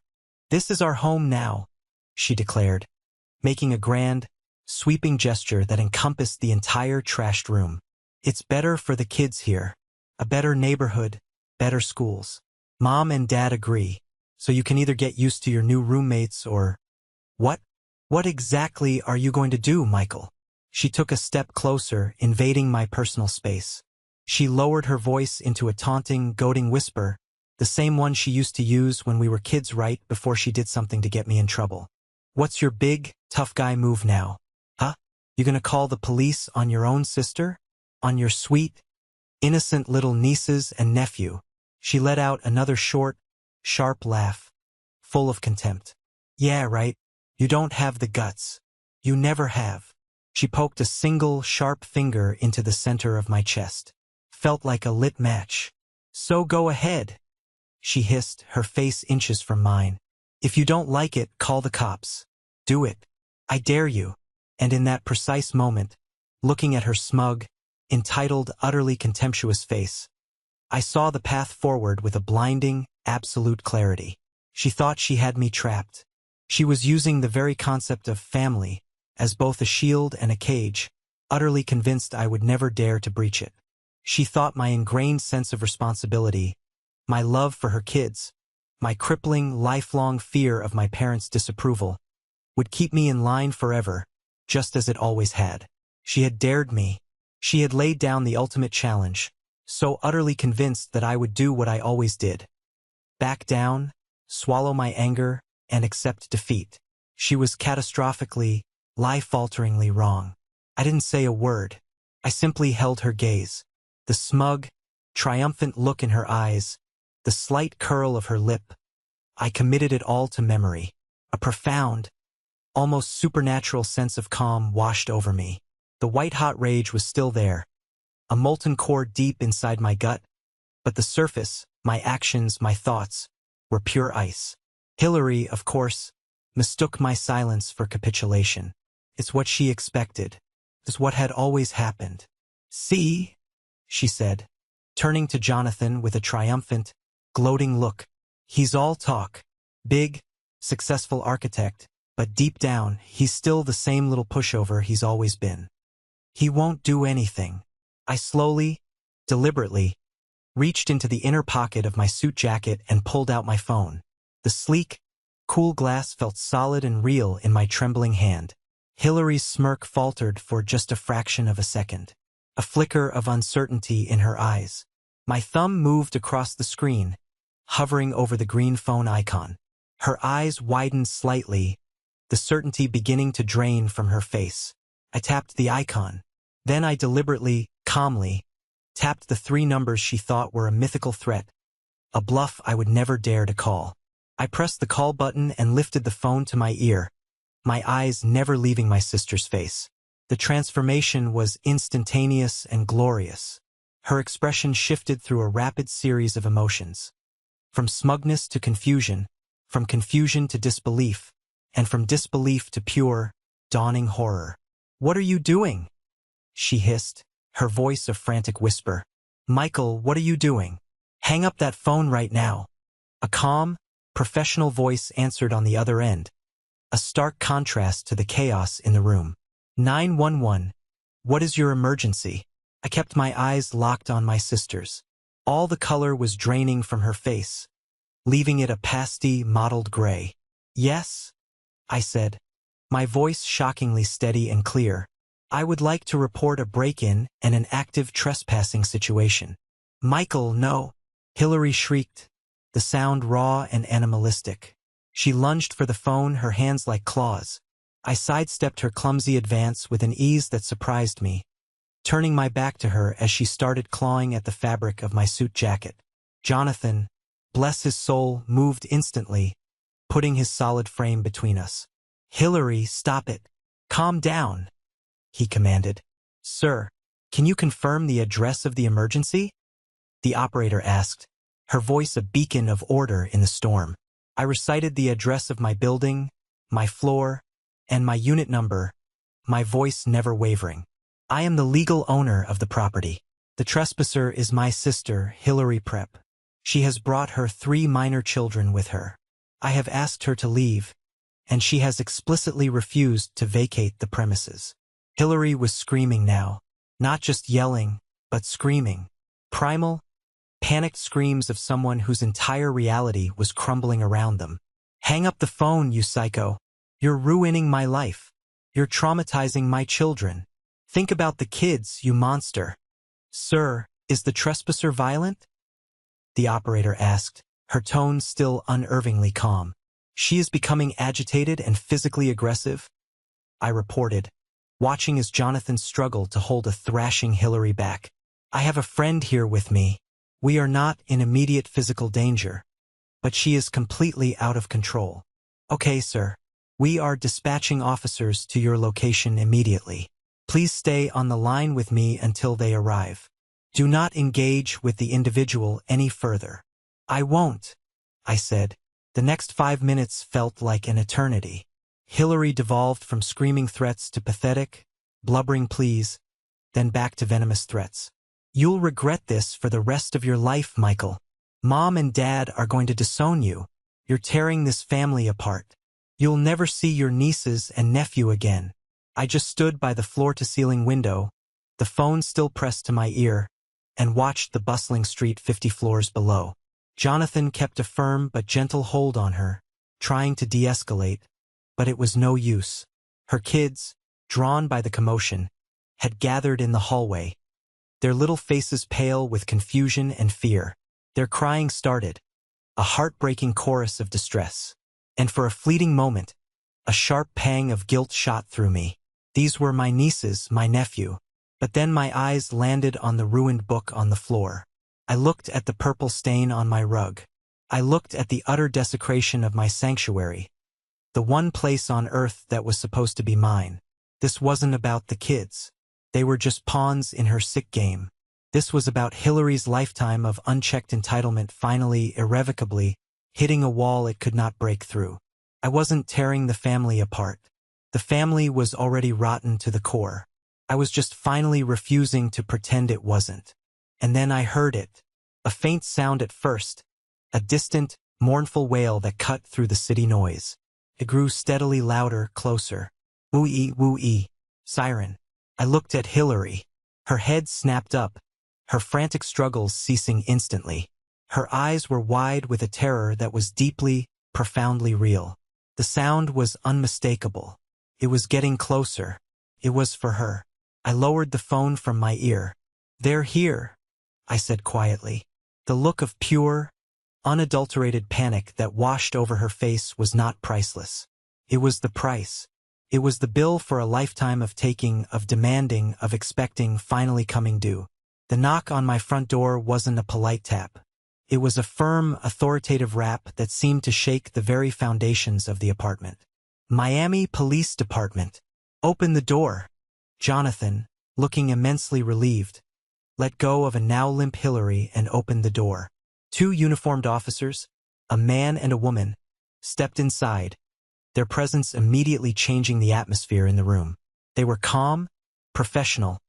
This is our home now, she declared, making a grand, sweeping gesture that encompassed the entire trashed room. It's better for the kids here. A better neighborhood, better schools. Mom and Dad agree, so you can either get used to your new roommates or... What? What exactly are you going to do, Michael? She took a step closer, invading my personal space. She lowered her voice into a taunting, goading whisper, the same one she used to use when we were kids right before she did something to get me in trouble. What's your big, tough guy move now? Huh? You gonna call the police on your own sister? On your sweet, innocent little nieces and nephew? She let out another short, sharp laugh, full of contempt. Yeah, right. You don't have the guts. You never have. She poked a single, sharp finger into the center of my chest. Felt like a lit match. So go ahead, she hissed, her face inches from mine. If you don't like it, call the cops. Do it. I dare you. And in that precise moment, looking at her smug, entitled, utterly contemptuous face, I saw the path forward with a blinding, absolute clarity. She thought she had me trapped. She was using the very concept of family as both a shield and a cage, utterly convinced I would never dare to breach it. She thought my ingrained sense of responsibility, my love for her kids, my crippling, lifelong fear of my parents' disapproval, would keep me in line forever, just as it always had. She had dared me. She had laid down the ultimate challenge, so utterly convinced that I would do what I always did. Back down, swallow my anger, and accept defeat. She was catastrophically, life-alteringly wrong. I didn't say a word. I simply held her gaze. The smug, triumphant look in her eyes, the slight curl of her lip. I committed it all to memory. A profound, almost supernatural sense of calm washed over me. The white-hot rage was still there, a molten core deep inside my gut, but the surface, my actions, my thoughts, were pure ice. Hillary, of course, mistook my silence for capitulation. It's what she expected. It's what had always happened. "See?" she said, turning to Jonathan with a triumphant, gloating look. "He's all talk. Big, successful architect, but deep down, he's still the same little pushover he's always been. He won't do anything." I slowly, deliberately, reached into the inner pocket of my suit jacket and pulled out my phone. The sleek, cool glass felt solid and real in my trembling hand. Hillary's smirk faltered for just a fraction of a second. A flicker of uncertainty in her eyes. My thumb moved across the screen, hovering over the green phone icon. Her eyes widened slightly, the certainty beginning to drain from her face. I tapped the icon. Then I deliberately, calmly, tapped the 3 numbers she thought were a mythical threat, a bluff I would never dare to call. I pressed the call button and lifted the phone to my ear, my eyes never leaving my sister's face. The transformation was instantaneous and glorious. Her expression shifted through a rapid series of emotions. From smugness to confusion, from confusion to disbelief, and from disbelief to pure, dawning horror. "What are you doing?" she hissed, her voice a frantic whisper. "Michael, what are you doing? Hang up that phone right now." A calm, professional voice answered on the other end, a stark contrast to the chaos in the room. 911. "What is your emergency?" I kept my eyes locked on my sister's. All the color was draining from her face, leaving it a pasty, mottled gray. "Yes?" I said, my voice shockingly steady and clear. "I would like to report a break-in and an active trespassing situation." "Michael, no!" Hillary shrieked, the sound raw and animalistic. She lunged for the phone, her hands like claws. I sidestepped her clumsy advance with an ease that surprised me, turning my back to her as she started clawing at the fabric of my suit jacket. Jonathan, bless his soul, moved instantly, putting his solid frame between us. "Hillary, stop it. Calm down," he commanded. "Sir, can you confirm the address of the emergency?" the operator asked, her voice a beacon of order in the storm. I recited the address of my building, my floor, and my unit number, my voice never wavering. "I am the legal owner of the property. The trespasser is my sister, Hillary Prep. She has brought her 3 minor children with her. I have asked her to leave, and she has explicitly refused to vacate the premises." Hillary was screaming now, not just yelling, but screaming. Primal, panicked screams of someone whose entire reality was crumbling around them. "Hang up the phone, you psycho. You're ruining my life. You're traumatizing my children. Think about the kids, you monster." "Sir, is the trespasser violent?" the operator asked, her tone still unervingly calm. "She is becoming agitated and physically aggressive," I reported, watching as Jonathan struggled to hold a thrashing Hillary back. "I have a friend here with me. We are not in immediate physical danger, but she is completely out of control." "Okay, sir. We are dispatching officers to your location immediately. Please stay on the line with me until they arrive. Do not engage with the individual any further." "I won't," I said. The next 5 minutes felt like an eternity. Hillary devolved from screaming threats to pathetic, blubbering pleas, then back to venomous threats. "You'll regret this for the rest of your life, Michael. Mom and Dad are going to disown you. You're tearing this family apart. You'll never see your nieces and nephew again. I just stood by the floor-to-ceiling window, the phone still pressed to my ear, and watched the bustling street 50 floors below. Jonathan kept a firm but gentle hold on her, trying to de-escalate, but it was no use. Her kids, drawn by the commotion, had gathered in the hallway, their little faces pale with confusion and fear. Their crying started, a heartbreaking chorus of distress. And for a fleeting moment, a sharp pang of guilt shot through me. These were my nieces, my nephew. But then my eyes landed on the ruined book on the floor. I looked at the purple stain on my rug. I looked at the utter desecration of my sanctuary, the one place on earth that was supposed to be mine. This wasn't about the kids. They were just pawns in her sick game. This was about Hillary's lifetime of unchecked entitlement finally, irrevocably, hitting a wall it could not break through. I wasn't tearing the family apart. The family was already rotten to the core. I was just finally refusing to pretend it wasn't. And then I heard it. A faint sound at first, a distant, mournful wail that cut through the city noise. It grew steadily louder, closer. Woo-ee, woo-ee. Siren. I looked at Hillary. Her head snapped up, her frantic struggles ceasing instantly. Her eyes were wide with a terror that was deeply, profoundly real. The sound was unmistakable. It was getting closer. It was for her. I lowered the phone from my ear. "They're here," I said quietly. The look of pure, unadulterated panic that washed over her face was not priceless. It was the price. It was the bill for a lifetime of taking, of demanding, of expecting, finally coming due. The knock on my front door wasn't a polite tap. It was a firm, authoritative rap that seemed to shake the very foundations of the apartment. Miami Police Department. "Open the door." Jonathan, looking immensely relieved, let go of a now limp Hillary and opened the door. Two uniformed officers, a man and a woman, stepped inside, their presence immediately changing the atmosphere in the room. They were calm, professional,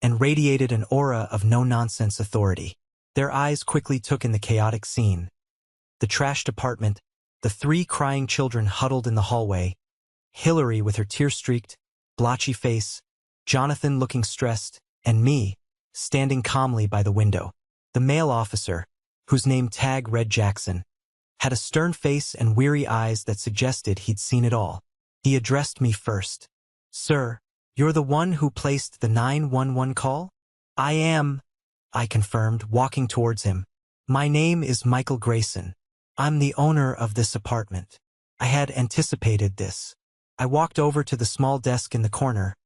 and radiated an aura of no-nonsense authority. Their eyes quickly took in the chaotic scene. The trashed apartment, the three crying children huddled in the hallway, Hillary with her tear-streaked, blotchy face, Jonathan looking stressed, and me, standing calmly by the window. The male officer, whose name tag read Jackson, had a stern face and weary eyes that suggested he'd seen it all. He addressed me first. "Sir, you're the one who placed the 911 call?" "I am," I confirmed, walking towards him. "My name is Michael Grayson. I'm the owner of this apartment." I had anticipated this. I walked over to the small desk in the corner,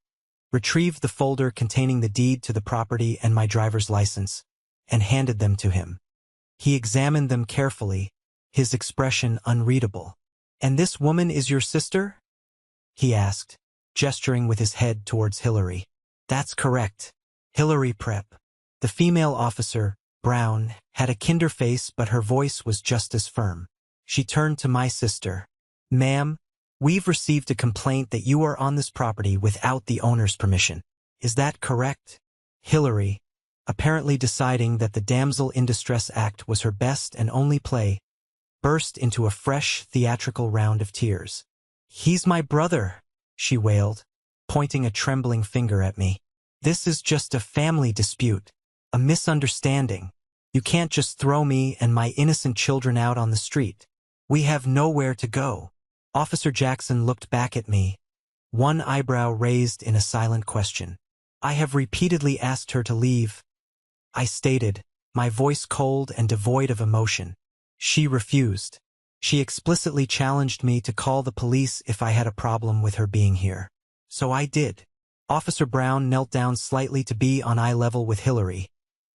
retrieved the folder containing the deed to the property and my driver's license, and handed them to him. He examined them carefully, his expression unreadable. "And this woman is your sister?" he asked, gesturing with his head towards Hillary. "That's correct. Hillary Prep." The female officer, Brown, had a kinder face, but her voice was just as firm. She turned to my sister. "Ma'am, we've received a complaint that you are on this property without the owner's permission. Is that correct?" Hillary, apparently deciding that the Damsel in Distress Act was her best and only play, burst into a fresh, theatrical round of tears. "He's my brother," she wailed, pointing a trembling finger at me. "This is just a family dispute, a misunderstanding. You can't just throw me and my innocent children out on the street. We have nowhere to go." Officer Jackson looked back at me, one eyebrow raised in a silent question. "I have repeatedly asked her to leave," I stated, my voice cold and devoid of emotion. "She refused. She explicitly challenged me to call the police if I had a problem with her being here. So I did." Officer Brown knelt down slightly to be on eye level with Hillary,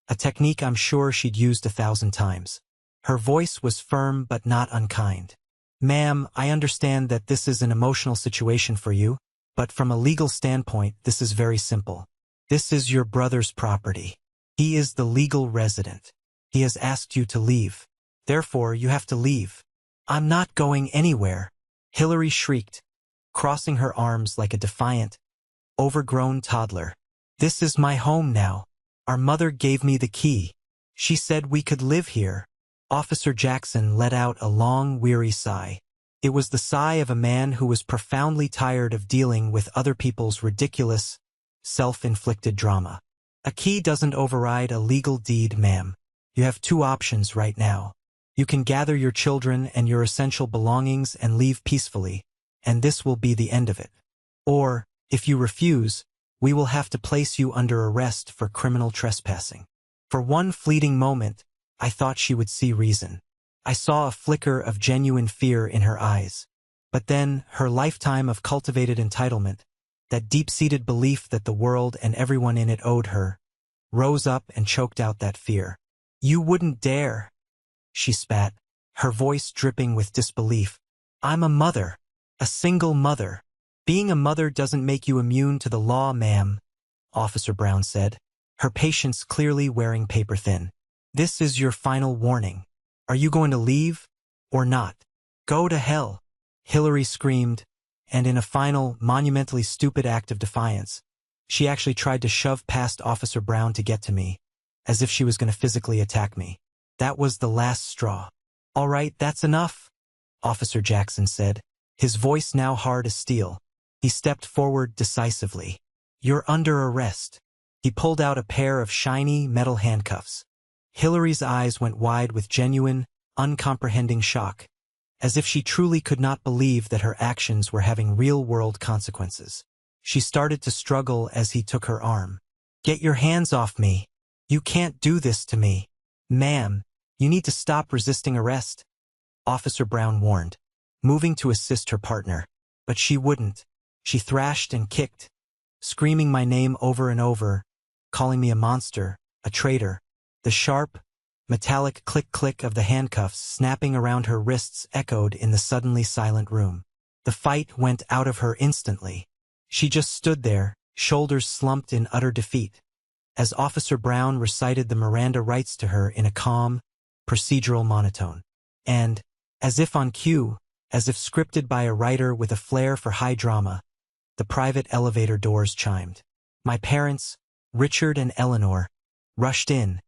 a technique I'm sure she'd used 1,000 times. Her voice was firm but not unkind. "Ma'am, I understand that this is an emotional situation for you, but from a legal standpoint, this is very simple. This is your brother's property. He is the legal resident. He has asked you to leave. Therefore, you have to leave." "I'm not going anywhere," Hillary shrieked, crossing her arms like a defiant, overgrown toddler. "This is my home now. Our mother gave me the key. She said we could live here." Officer Jackson let out a long, weary sigh. It was the sigh of a man who was profoundly tired of dealing with other people's ridiculous, self-inflicted drama. A key doesn't override a legal deed, ma'am. You have two options right now. You can gather your children and your essential belongings and leave peacefully, and this will be the end of it. Or, if you refuse, we will have to place you under arrest for criminal trespassing. For one fleeting moment, I thought she would see reason. I saw a flicker of genuine fear in her eyes. But then, her lifetime of cultivated entitlement, that deep-seated belief that the world and everyone in it owed her, rose up and choked out that fear. You wouldn't dare, she spat, her voice dripping with disbelief. I'm a mother, a single mother. Being a mother doesn't make you immune to the law, ma'am, Officer Brown said, her patience clearly wearing paper thin. This is your final warning. Are you going to leave or not? Go to hell, Hillary screamed, and in a final, monumentally stupid act of defiance, she actually tried to shove past Officer Brown to get to me, as if she was going to physically attack me. That was the last straw. All right, that's enough, Officer Jackson said, his voice now hard as steel. He stepped forward decisively. You're under arrest. He pulled out a pair of shiny metal handcuffs. Hillary's eyes went wide with genuine, uncomprehending shock, as if she truly could not believe that her actions were having real-world consequences. She started to struggle as he took her arm. Get your hands off me. You can't do this to me. Ma'am, you need to stop resisting arrest, Officer Brown warned, moving to assist her partner. But she wouldn't. She thrashed and kicked, screaming my name over and over, calling me a monster, a traitor. The sharp, metallic click-click of the handcuffs snapping around her wrists echoed in the suddenly silent room. The fight went out of her instantly. She just stood there, shoulders slumped in utter defeat, as Officer Brown recited the Miranda rights to her in a calm, procedural monotone. And, as if on cue, as if scripted by a writer with a flair for high drama, the private elevator doors chimed. My parents, Richard and Eleanor, rushed in,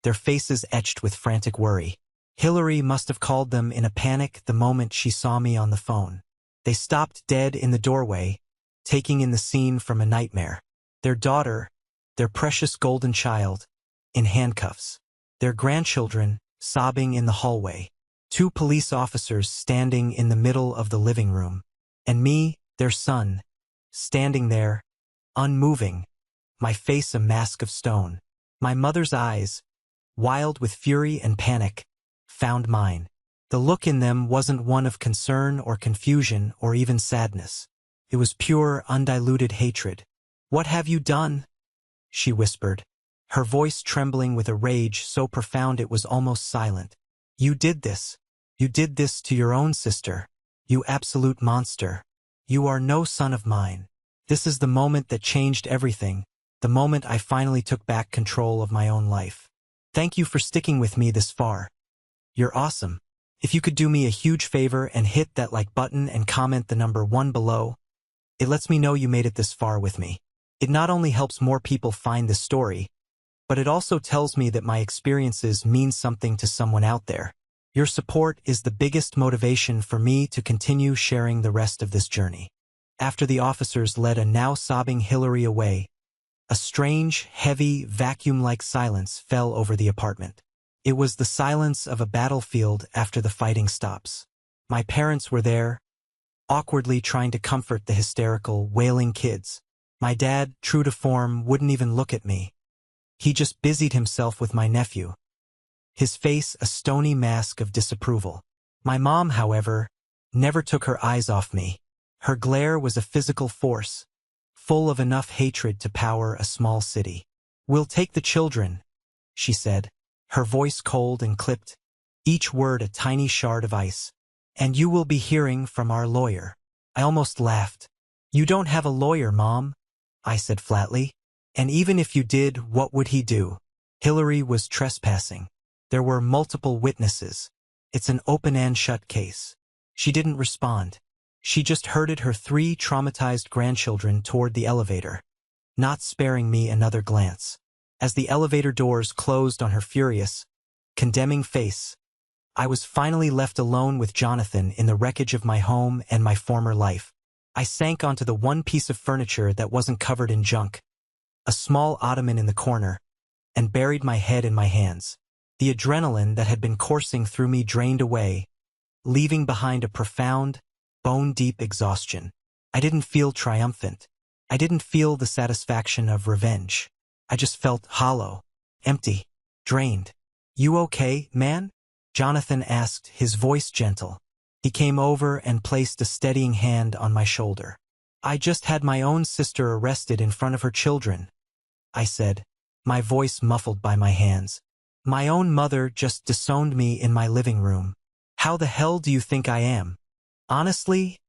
their faces etched with frantic worry. Hillary must have called them in a panic the moment she saw me on the phone. They stopped dead in the doorway, taking in the scene from a nightmare. Their daughter, their precious golden child, in handcuffs. Their grandchildren, sobbing in the hallway. 2 police officers standing in the middle of the living room. And me, their son, standing there, unmoving, my face a mask of stone. My mother's eyes, wild with fury and panic, found mine. The look in them wasn't one of concern or confusion or even sadness. It was pure, undiluted hatred. What have you done? She whispered, her voice trembling with a rage so profound it was almost silent. You did this. You did this to your own sister. You absolute monster. You are no son of mine. This is the moment that changed everything, the moment I finally took back control of my own life. Thank you for sticking with me this far. You're awesome. If you could do me a huge favor and hit that like button and comment the number 1 below, it lets me know you made it this far with me. It not only helps more people find this story, but it also tells me that my experiences mean something to someone out there. Your support is the biggest motivation for me to continue sharing the rest of this journey. After the officers led a now sobbing Hillary away, a strange, heavy, vacuum-like silence fell over the apartment. It was the silence of a battlefield after the fighting stops. My parents were there, awkwardly trying to comfort the hysterical, wailing kids. My dad, true to form, wouldn't even look at me. He just busied himself with my nephew, his face a stony mask of disapproval. My mom, however, never took her eyes off me. Her glare was a physical force, full of enough hatred to power a small city. We'll take the children, she said, her voice cold and clipped, each word a tiny shard of ice. And you will be hearing from our lawyer. I almost laughed. You don't have a lawyer, Mom, I said flatly. And even if you did, what would he do? Hillary was trespassing. There were multiple witnesses. It's an open and shut case. She didn't respond. She just herded her 3 traumatized grandchildren toward the elevator, not sparing me another glance. As the elevator doors closed on her furious, condemning face, I was finally left alone with Jonathan in the wreckage of my home and my former life. I sank onto the one piece of furniture that wasn't covered in junk, a small ottoman in the corner, and buried my head in my hands. The adrenaline that had been coursing through me drained away, leaving behind a profound, bone-deep exhaustion. I didn't feel triumphant. I didn't feel the satisfaction of revenge. I just felt hollow, empty, drained. "You okay, man?" Jonathan asked, his voice gentle. He came over and placed a steadying hand on my shoulder. "I just had my own sister arrested in front of her children," I said, my voice muffled by my hands. "My own mother just disowned me in my living room. How the hell do you think I am?" "Honestly,"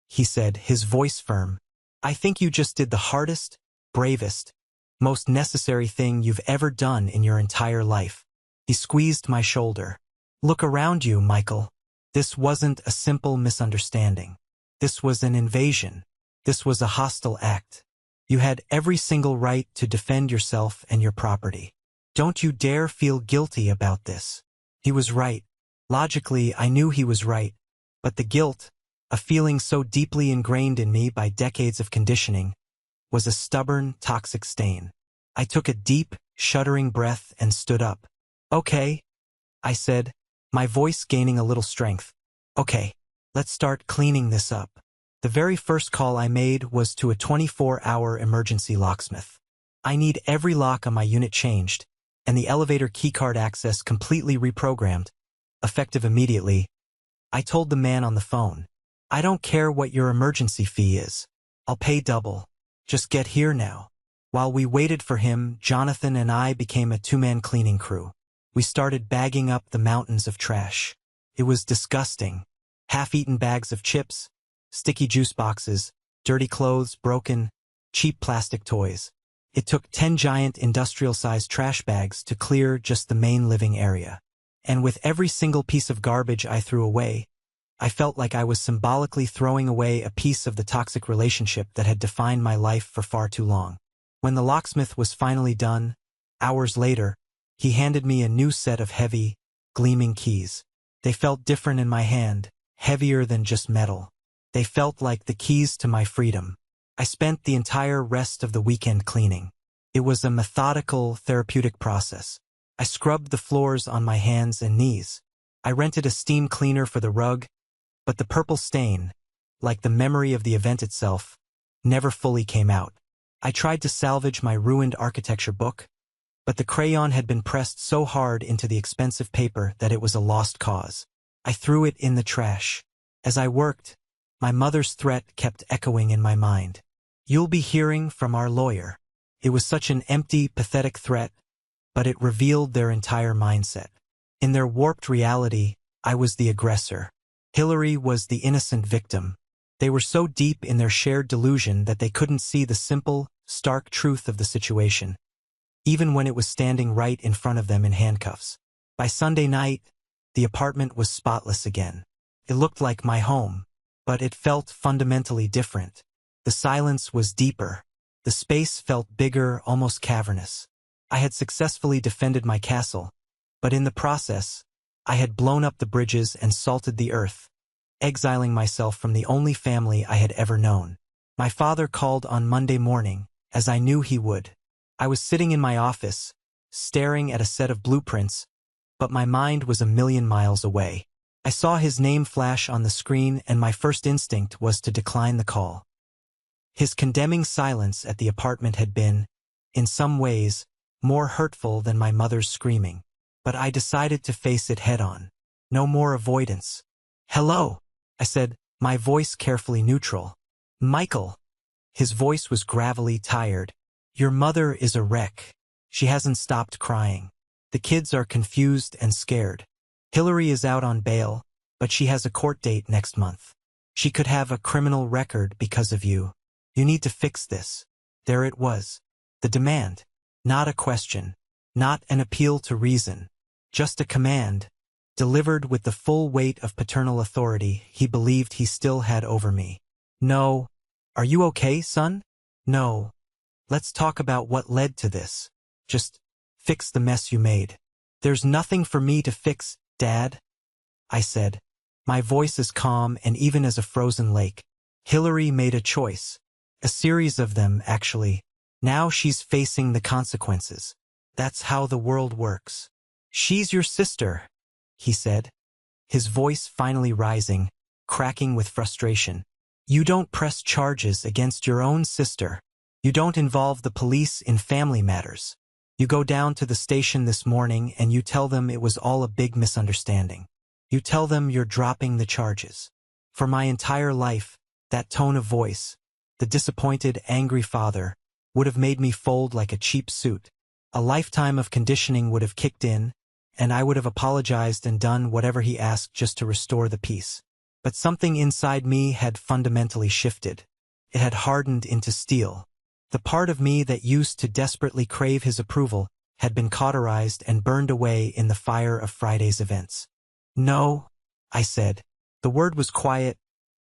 he said, his voice firm, "I think you just did the hardest, bravest, most necessary thing you've ever done in your entire life." He squeezed my shoulder. "Look around you, Michael. This wasn't a simple misunderstanding. This was an invasion. This was a hostile act. You had every single right to defend yourself and your property. Don't you dare feel guilty about this." He was right. Logically, I knew he was right. But the guilt, a feeling so deeply ingrained in me by decades of conditioning, was a stubborn, toxic stain. I took a deep, shuddering breath and stood up. "Okay," I said, my voice gaining a little strength. "Okay, let's start cleaning this up." The very first call I made was to a 24-hour emergency locksmith. I need every lock on my unit changed, and the elevator keycard access completely reprogrammed, effective immediately. I told the man on the phone, "I don't care what your emergency fee is. I'll pay double. Just get here now." While we waited for him, Jonathan and I became a two-man cleaning crew. We started bagging up the mountains of trash. It was disgusting. Half-eaten bags of chips, sticky juice boxes, dirty clothes, broken, cheap plastic toys. It took 10 giant industrial-sized trash bags to clear just the main living area. And with every single piece of garbage I threw away, I felt like I was symbolically throwing away a piece of the toxic relationship that had defined my life for far too long. When the locksmith was finally done, hours later, he handed me a new set of heavy, gleaming keys. They felt different in my hand, heavier than just metal. They felt like the keys to my freedom. I spent the entire rest of the weekend cleaning. It was a methodical, therapeutic process. I scrubbed the floors on my hands and knees. I rented a steam cleaner for the rug, but the purple stain, like the memory of the event itself, never fully came out. I tried to salvage my ruined architecture book, but the crayon had been pressed so hard into the expensive paper that it was a lost cause. I threw it in the trash. As I worked, my mother's threat kept echoing in my mind. "You'll be hearing from our lawyer." It was such an empty, pathetic threat, but it revealed their entire mindset. In their warped reality, I was the aggressor. Hillary was the innocent victim. They were so deep in their shared delusion that they couldn't see the simple, stark truth of the situation, even when it was standing right in front of them in handcuffs. By Sunday night, the apartment was spotless again. It looked like my home, but it felt fundamentally different. The silence was deeper. The space felt bigger, almost cavernous. I had successfully defended my castle, but in the process, I had blown up the bridges and salted the earth, exiling myself from the only family I had ever known. My father called on Monday morning, as I knew he would. I was sitting in my office, staring at a set of blueprints, but my mind was a million miles away. I saw his name flash on the screen, and my first instinct was to decline the call. His condemning silence at the apartment had been, in some ways, more hurtful than my mother's screaming. But I decided to face it head-on. No more avoidance. "Hello," I said, my voice carefully neutral. "Michael." His voice was gravelly, tired. "Your mother is a wreck. She hasn't stopped crying. The kids are confused and scared. Hillary is out on bail, but she has a court date next month. She could have a criminal record because of you. You need to fix this." There it was. The demand. Not a question. Not an appeal to reason. Just a command, delivered with the full weight of paternal authority he believed he still had over me. "No. Are you okay, son? No. Let's talk about what led to this. Just fix the mess you made." "There's nothing for me to fix, Dad." I said. My voice as calm and even as a frozen lake. Hillary made a choice. A series of them, actually. Now she's facing the consequences. That's how the world works. She's your sister, he said, his voice finally rising, cracking with frustration. You don't press charges against your own sister. You don't involve the police in family matters. You go down to the station this morning and you tell them it was all a big misunderstanding. You tell them you're dropping the charges. For my entire life, that tone of voice, the disappointed, angry father, would have made me fold like a cheap suit. A lifetime of conditioning would have kicked in, and I would have apologized and done whatever he asked just to restore the peace. But something inside me had fundamentally shifted. It had hardened into steel. The part of me that used to desperately crave his approval had been cauterized and burned away in the fire of Friday's events. No, I said. The word was quiet,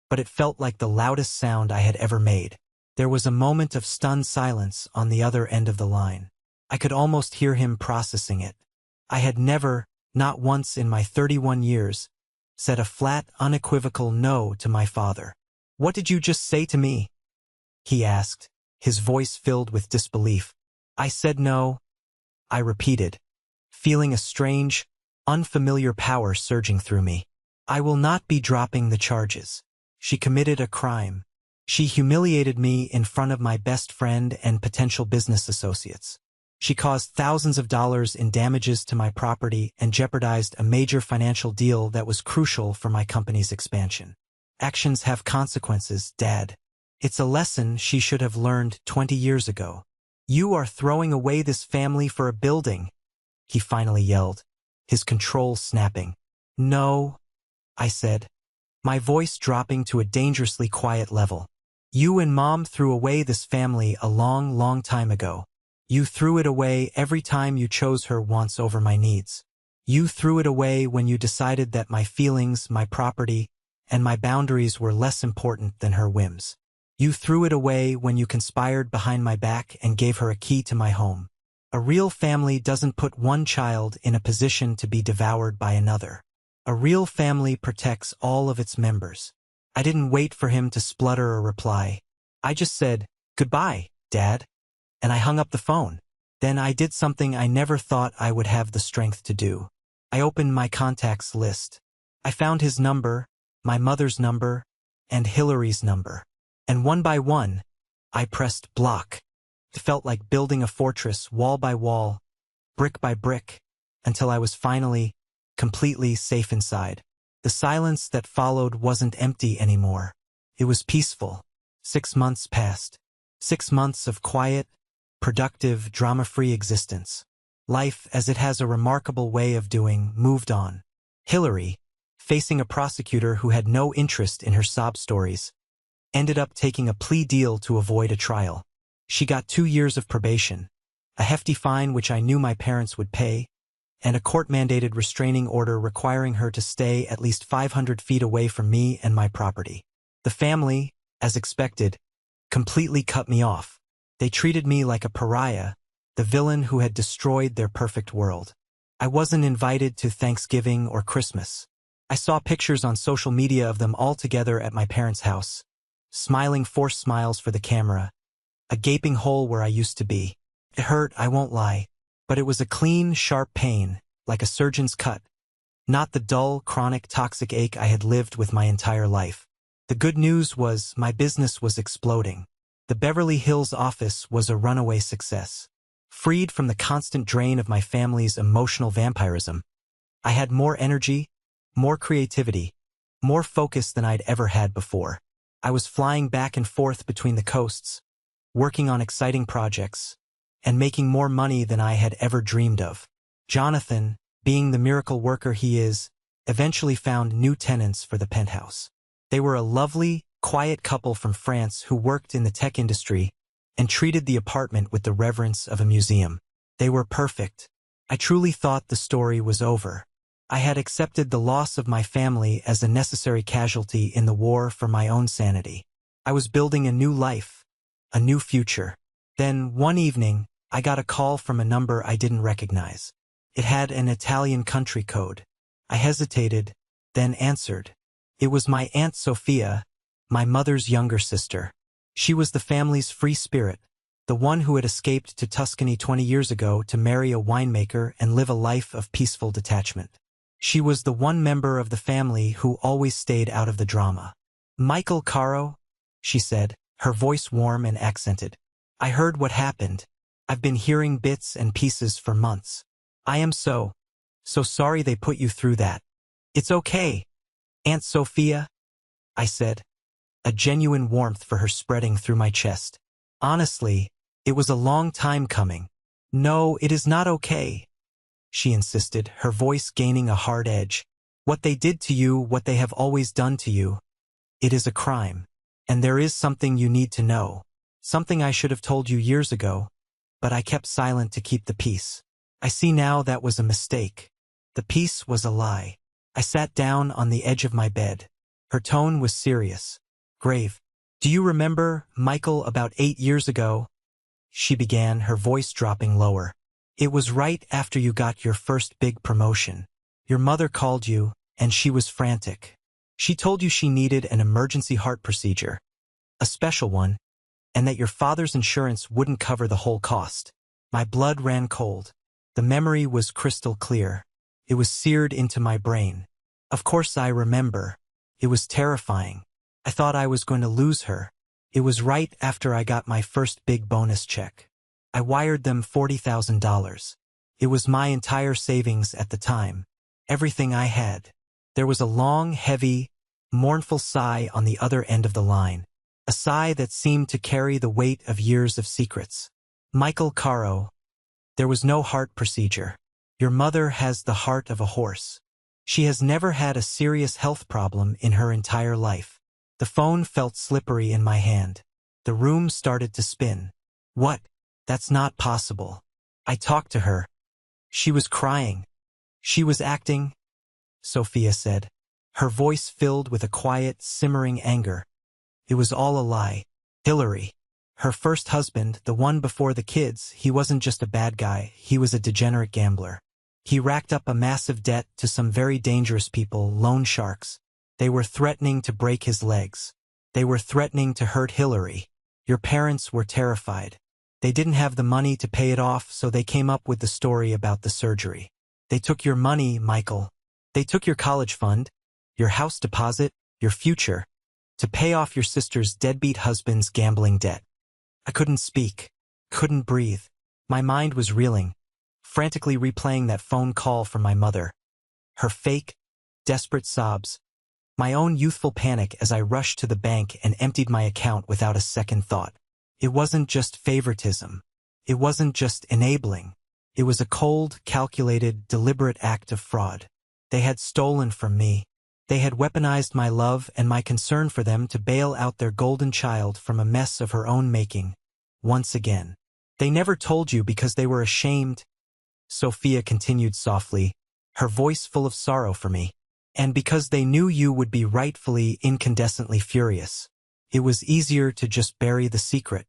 but it felt like the loudest sound I had ever made. There was a moment of stunned silence on the other end of the line. I could almost hear him processing it. I had never, not once in my 31 years, said a flat, unequivocal no to my father. What did you just say to me? He asked, his voice filled with disbelief. I said no, I repeated, feeling a strange, unfamiliar power surging through me. I will not be dropping the charges. She committed a crime. She humiliated me in front of my best friend and potential business associates. She caused thousands of dollars in damages to my property and jeopardized a major financial deal that was crucial for my company's expansion. Actions have consequences, Dad. It's a lesson she should have learned 20 years ago. You are throwing away this family for a building, he finally yelled, his control snapping. No, I said, my voice dropping to a dangerously quiet level. You and Mom threw away this family a long, long time ago. You threw it away every time you chose her wants over my needs. You threw it away when you decided that my feelings, my property, and my boundaries were less important than her whims. You threw it away when you conspired behind my back and gave her a key to my home. A real family doesn't put one child in a position to be devoured by another. A real family protects all of its members. I didn't wait for him to splutter or reply. I just said, "Goodbye, Dad," and I hung up the phone. Then I did something I never thought I would have the strength to do. I opened my contacts list. I found his number, my mother's number, and Hillary's number. And one by one, I pressed block. It felt like building a fortress wall by wall, brick by brick, until I was finally, completely safe inside. The silence that followed wasn't empty anymore. It was peaceful. 6 months passed. 6 months of quiet, productive, drama-free existence. Life, as it has a remarkable way of doing, moved on. Hillary, facing a prosecutor who had no interest in her sob stories, ended up taking a plea deal to avoid a trial. She got 2 years of probation, a hefty fine which I knew my parents would pay, and a court-mandated restraining order requiring her to stay at least 500 feet away from me and my property. The family, as expected, completely cut me off. They treated me like a pariah, the villain who had destroyed their perfect world. I wasn't invited to Thanksgiving or Christmas. I saw pictures on social media of them all together at my parents' house, smiling forced smiles for the camera, a gaping hole where I used to be. It hurt, I won't lie, but it was a clean, sharp pain, like a surgeon's cut, not the dull, chronic, toxic ache I had lived with my entire life. The good news was my business was exploding. The Beverly Hills office was a runaway success. Freed from the constant drain of my family's emotional vampirism, I had more energy, more creativity, more focus than I'd ever had before. I was flying back and forth between the coasts, working on exciting projects, and making more money than I had ever dreamed of. Jonathan, being the miracle worker he is, eventually found new tenants for the Penthouse. They were a lovely, quiet couple from France who worked in the tech industry and treated the apartment with the reverence of a museum. They were perfect. I truly thought the story was over. I had accepted the loss of my family as a necessary casualty in the war for my own sanity. I was building a new life, a new future. Then, one evening, I got a call from a number I didn't recognize. It had an Italian country code. I hesitated, then answered. It was my Aunt Sophia, my mother's younger sister. She was the family's free spirit, the one who had escaped to Tuscany 20 years ago to marry a winemaker and live a life of peaceful detachment. She was the one member of the family who always stayed out of the drama. "Michael Caro," she said, her voice warm and accented. "I heard what happened. I've been hearing bits and pieces for months. I am so sorry they put you through that." "It's okay, Aunt Sophia," I said, a genuine warmth for her spreading through my chest. "Honestly, it was a long time coming." "No, it is not okay," she insisted, her voice gaining a hard edge. "What they did to you, what they have always done to you, it is a crime. And there is something you need to know. Something I should have told you years ago, but I kept silent to keep the peace. I see now that was a mistake. The peace was a lie." I sat down on the edge of my bed. Her tone was serious, grave. "Do you remember, Michael, about 8 years ago?" she began, her voice dropping lower. "It was right after you got your first big promotion. Your mother called you, and she was frantic. She told you she needed an emergency heart procedure, a special one, and that your father's insurance wouldn't cover the whole cost." My blood ran cold. The memory was crystal clear. It was seared into my brain. Of course I remember. It was terrifying. I thought I was going to lose her. It was right after I got my first big bonus check. I wired them $40,000. It was my entire savings at the time. Everything I had. There was a long, heavy, mournful sigh on the other end of the line. A sigh that seemed to carry the weight of years of secrets. "Michael Caro, there was no heart procedure. Your mother has the heart of a horse. She has never had a serious health problem in her entire life." The phone felt slippery in my hand. The room started to spin. "What? That's not possible." I talked to her. She was crying. She was acting, Sophia said, her voice filled with a quiet, simmering anger. "It was all a lie. Hillary. Her first husband, the one before the kids, he wasn't just a bad guy, he was a degenerate gambler. He racked up a massive debt to some very dangerous people, loan sharks. They were threatening to break his legs. They were threatening to hurt Hillary. Your parents were terrified. They didn't have the money to pay it off, so they came up with the story about the surgery. They took your money, Michael. They took your college fund, your house deposit, your future, to pay off your sister's deadbeat husband's gambling debt." I couldn't speak, couldn't breathe. My mind was reeling, frantically replaying that phone call from my mother. Her fake, desperate sobs. My own youthful panic as I rushed to the bank and emptied my account without a second thought. It wasn't just favoritism. It wasn't just enabling. It was a cold, calculated, deliberate act of fraud. They had stolen from me. They had weaponized my love and my concern for them to bail out their golden child from a mess of her own making. Once again. "They never told you because they were ashamed," Sophia continued softly, her voice full of sorrow for me. "And because they knew you would be rightfully, incandescently furious. It was easier to just bury the secret.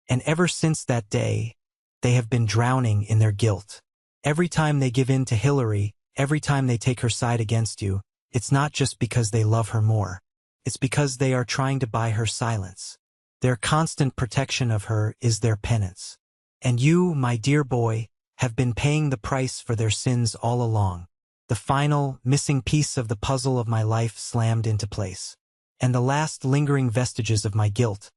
And ever since that day, they have been drowning in their guilt. Every time they give in to Hillary, every time they take her side against you, it's not just because they love her more. It's because they are trying to buy her silence. Their constant protection of her is their penance. And you, my dear boy, have been paying the price for their sins all along." The final, missing piece of the puzzle of my life slammed into place. And the last lingering vestiges of my guilt,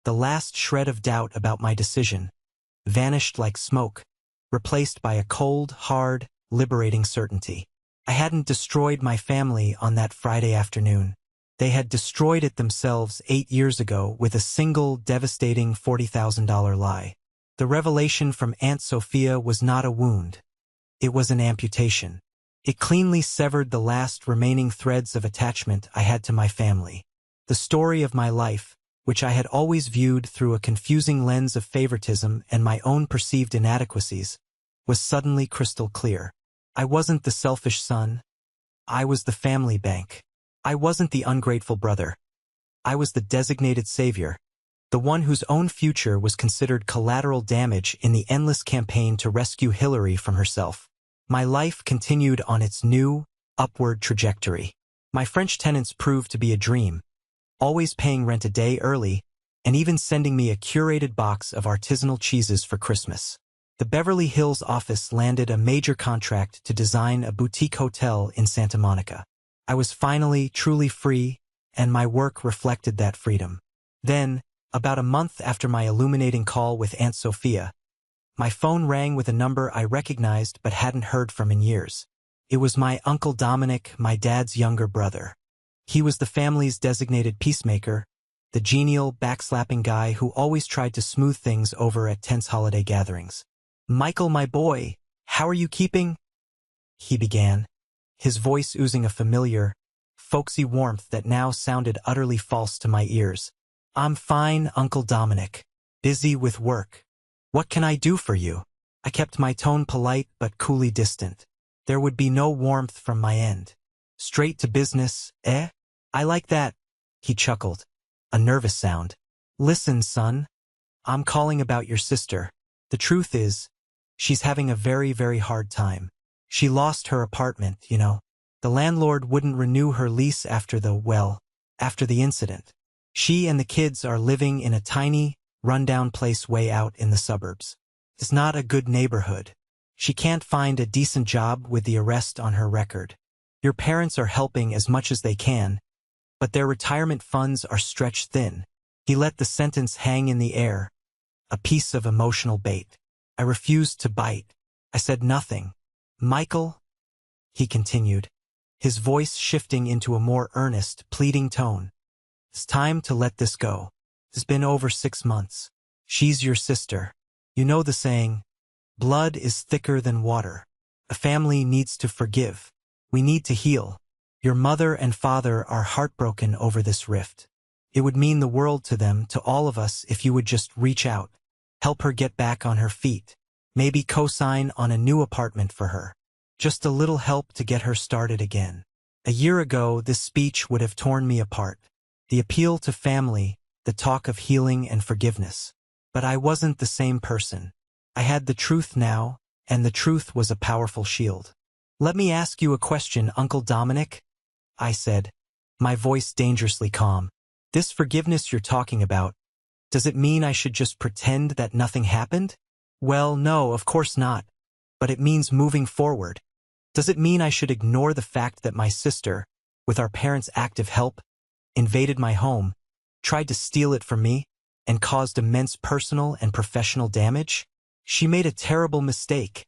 the last shred of doubt about my decision, vanished like smoke, replaced by a cold, hard, liberating certainty. I hadn't destroyed my family on that Friday afternoon. They had destroyed it themselves 8 years ago with a single devastating $40,000 lie. The revelation from Aunt Sophia was not a wound. It was an amputation. It cleanly severed the last remaining threads of attachment I had to my family. The story of my life, which I had always viewed through a confusing lens of favoritism and my own perceived inadequacies, was suddenly crystal clear. I wasn't the selfish son. I was the family bank. I wasn't the ungrateful brother. I was the designated savior, the one whose own future was considered collateral damage in the endless campaign to rescue Hillary from herself. My life continued on its new, upward trajectory. My French tenants proved to be a dream, always paying rent a day early, and even sending me a curated box of artisanal cheeses for Christmas. The Beverly Hills office landed a major contract to design a boutique hotel in Santa Monica. I was finally truly free, and my work reflected that freedom. Then, about a month after my illuminating call with Aunt Sophia, my phone rang with a number I recognized but hadn't heard from in years. It was my Uncle Dominic, my dad's younger brother. He was the family's designated peacemaker, the genial, backslapping guy who always tried to smooth things over at tense holiday gatherings. "Michael, my boy, how are you keeping?" he began, his voice oozing a familiar, folksy warmth that now sounded utterly false to my ears. "I'm fine, Uncle Dominic. Busy with work. What can I do for you?" I kept my tone polite but coolly distant. There would be no warmth from my end. "Straight to business, eh? I like that," he chuckled, a nervous sound. "Listen, son. I'm calling about your sister. The truth is, she's having a very, very hard time. She lost her apartment, you know. The landlord wouldn't renew her lease after the incident. She and the kids are living in a tiny, rundown place way out in the suburbs. It's not a good neighborhood. She can't find a decent job with the arrest on her record. Your parents are helping as much as they can, but their retirement funds are stretched thin." He let the sentence hang in the air, a piece of emotional bait. I refused to bite. I said nothing. "Michael," he continued, his voice shifting into a more earnest, pleading tone. "It's time to let this go. It's been over 6 months. She's your sister. You know the saying, blood is thicker than water. A family needs to forgive. We need to heal. Your mother and father are heartbroken over this rift. It would mean the world to them, to all of us, if you would just reach out, help her get back on her feet, maybe co-sign on a new apartment for her. Just a little help to get her started again." A year ago, this speech would have torn me apart. The appeal to family, the talk of healing and forgiveness. But I wasn't the same person. I had the truth now, and the truth was a powerful shield. "Let me ask you a question, Uncle Dominic," I said, my voice dangerously calm. "This forgiveness you're talking about, does it mean I should just pretend that nothing happened?" "Well, no, of course not. But it means moving forward. Does it mean I should ignore the fact that my sister, with our parents' active help, invaded my home, tried to steal it from me, and caused immense personal and professional damage? She made a terrible mistake,"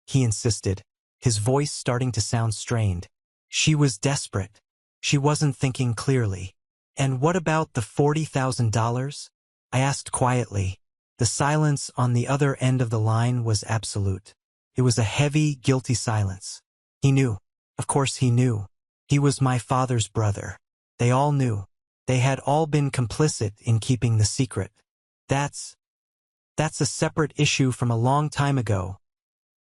he insisted, his voice starting to sound strained. "She was desperate. She wasn't thinking clearly." "And what about the $40,000? I asked quietly. The silence on the other end of the line was absolute. It was a heavy, guilty silence. He knew. Of course he knew. He was my father's brother. They all knew. They had all been complicit in keeping the secret. That's a separate issue from a long time ago,"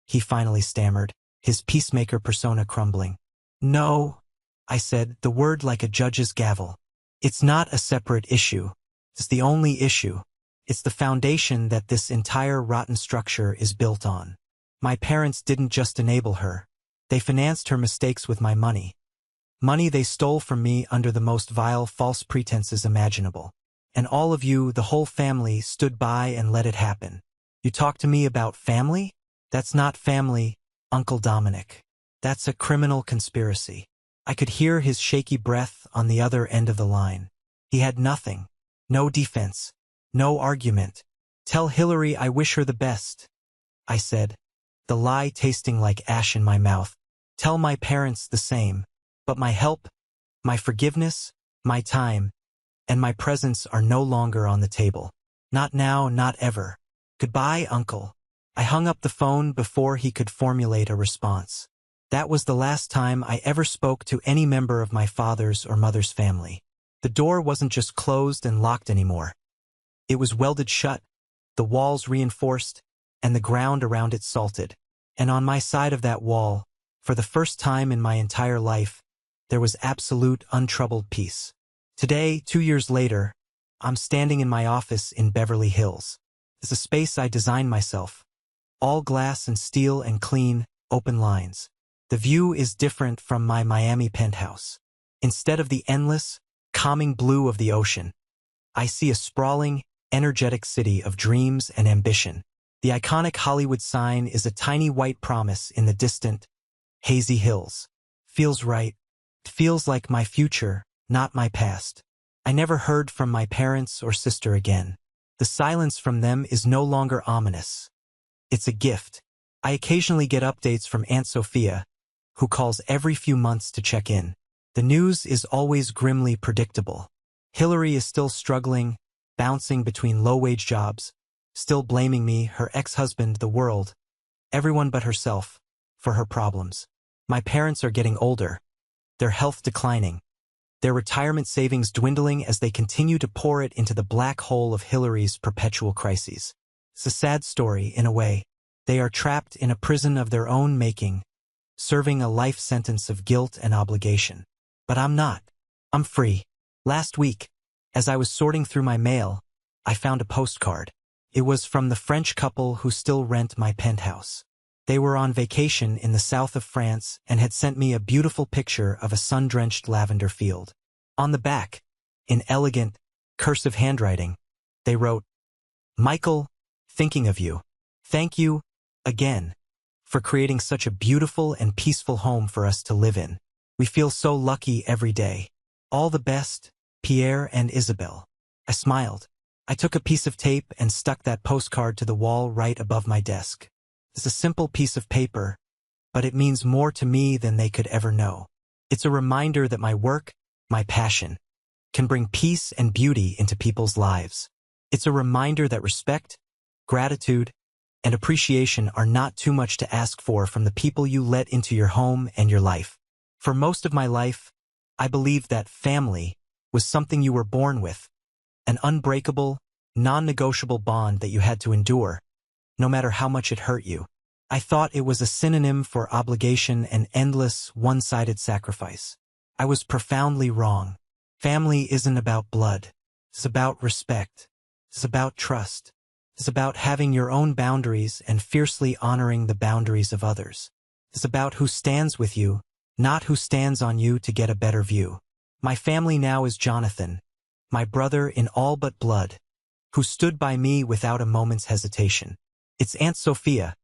he finally stammered, his peacemaker persona crumbling. "No," I said, the word like a judge's gavel. "It's not a separate issue. It's the only issue. It's the foundation that this entire rotten structure is built on. My parents didn't just enable her. They financed her mistakes with my money. Money they stole from me under the most vile false pretenses imaginable. And all of you, the whole family, stood by and let it happen. You talk to me about family? That's not family, Uncle Dominic. That's a criminal conspiracy." I could hear his shaky breath on the other end of the line. He had nothing. No defense. No argument. "Tell Hillary I wish her the best," I said, the lie tasting like ash in my mouth. "Tell my parents the same. But my help, my forgiveness, my time, and my presence are no longer on the table. Not now, not ever. Goodbye, Uncle." I hung up the phone before he could formulate a response. That was the last time I ever spoke to any member of my father's or mother's family. The door wasn't just closed and locked anymore. It was welded shut, the walls reinforced, and the ground around it salted. And on my side of that wall, for the first time in my entire life, there was absolute untroubled peace. Today, 2 years later, I'm standing in my office in Beverly Hills. It's a space I designed myself. All glass and steel and clean, open lines. The view is different from my Miami penthouse. Instead of the endless, calming blue of the ocean, I see a sprawling, energetic city of dreams and ambition. The iconic Hollywood sign is a tiny white promise in the distant, hazy hills. Feels right. It feels like my future, not my past. I never heard from my parents or sister again. The silence from them is no longer ominous. It's a gift. I occasionally get updates from Aunt Sophia, who calls every few months to check in. The news is always grimly predictable. Hillary is still struggling, bouncing between low-wage jobs, still blaming me, her ex-husband, the world, everyone but herself, for her problems. My parents are getting older, their health declining, their retirement savings dwindling as they continue to pour it into the black hole of Hillary's perpetual crises. It's a sad story, in a way. They are trapped in a prison of their own making, serving a life sentence of guilt and obligation. But I'm not. I'm free. Last week, as I was sorting through my mail, I found a postcard. It was from the French couple who still rent my penthouse. They were on vacation in the south of France and had sent me a beautiful picture of a sun-drenched lavender field. On the back, in elegant, cursive handwriting, they wrote, "Michael, thinking of you. Thank you, again, for creating such a beautiful and peaceful home for us to live in. We feel so lucky every day. All the best, Pierre and Isabel." I smiled. I took a piece of tape and stuck that postcard to the wall right above my desk. It's a simple piece of paper, but it means more to me than they could ever know. It's a reminder that my work, my passion, can bring peace and beauty into people's lives. It's a reminder that respect, gratitude, and appreciation are not too much to ask for from the people you let into your home and your life. For most of my life, I believed that family was something you were born with, an unbreakable, non-negotiable bond that you had to endure, no matter how much it hurt you. I thought it was a synonym for obligation and endless, one-sided sacrifice. I was profoundly wrong. Family isn't about blood. It's about respect. It's about trust. It's about having your own boundaries and fiercely honoring the boundaries of others. It's about who stands with you, not who stands on you to get a better view. My family now is Jonathan, my brother in all but blood, who stood by me without a moment's hesitation. It's Aunt Sophia,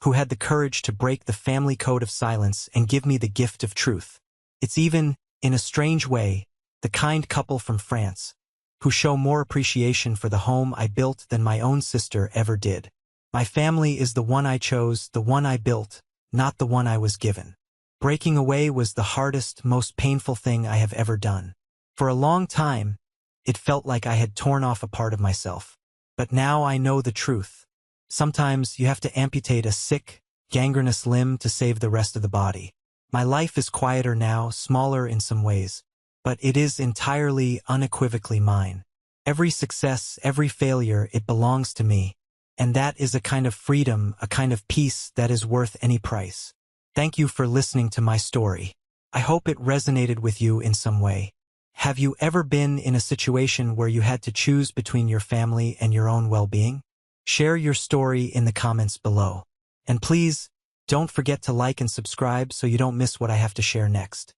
who had the courage to break the family code of silence and give me the gift of truth. It's even, in a strange way, the kind couple from France, who show more appreciation for the home I built than my own sister ever did. My family is the one I chose, the one I built, not the one I was given. Breaking away was the hardest, most painful thing I have ever done. For a long time, it felt like I had torn off a part of myself. But now I know the truth. Sometimes you have to amputate a sick, gangrenous limb to save the rest of the body. My life is quieter now, smaller in some ways, but it is entirely, unequivocally mine. Every success, every failure, it belongs to me. And that is a kind of freedom, a kind of peace that is worth any price. Thank you for listening to my story. I hope it resonated with you in some way. Have you ever been in a situation where you had to choose between your family and your own well-being? Share your story in the comments below. And please, don't forget to like and subscribe so you don't miss what I have to share next.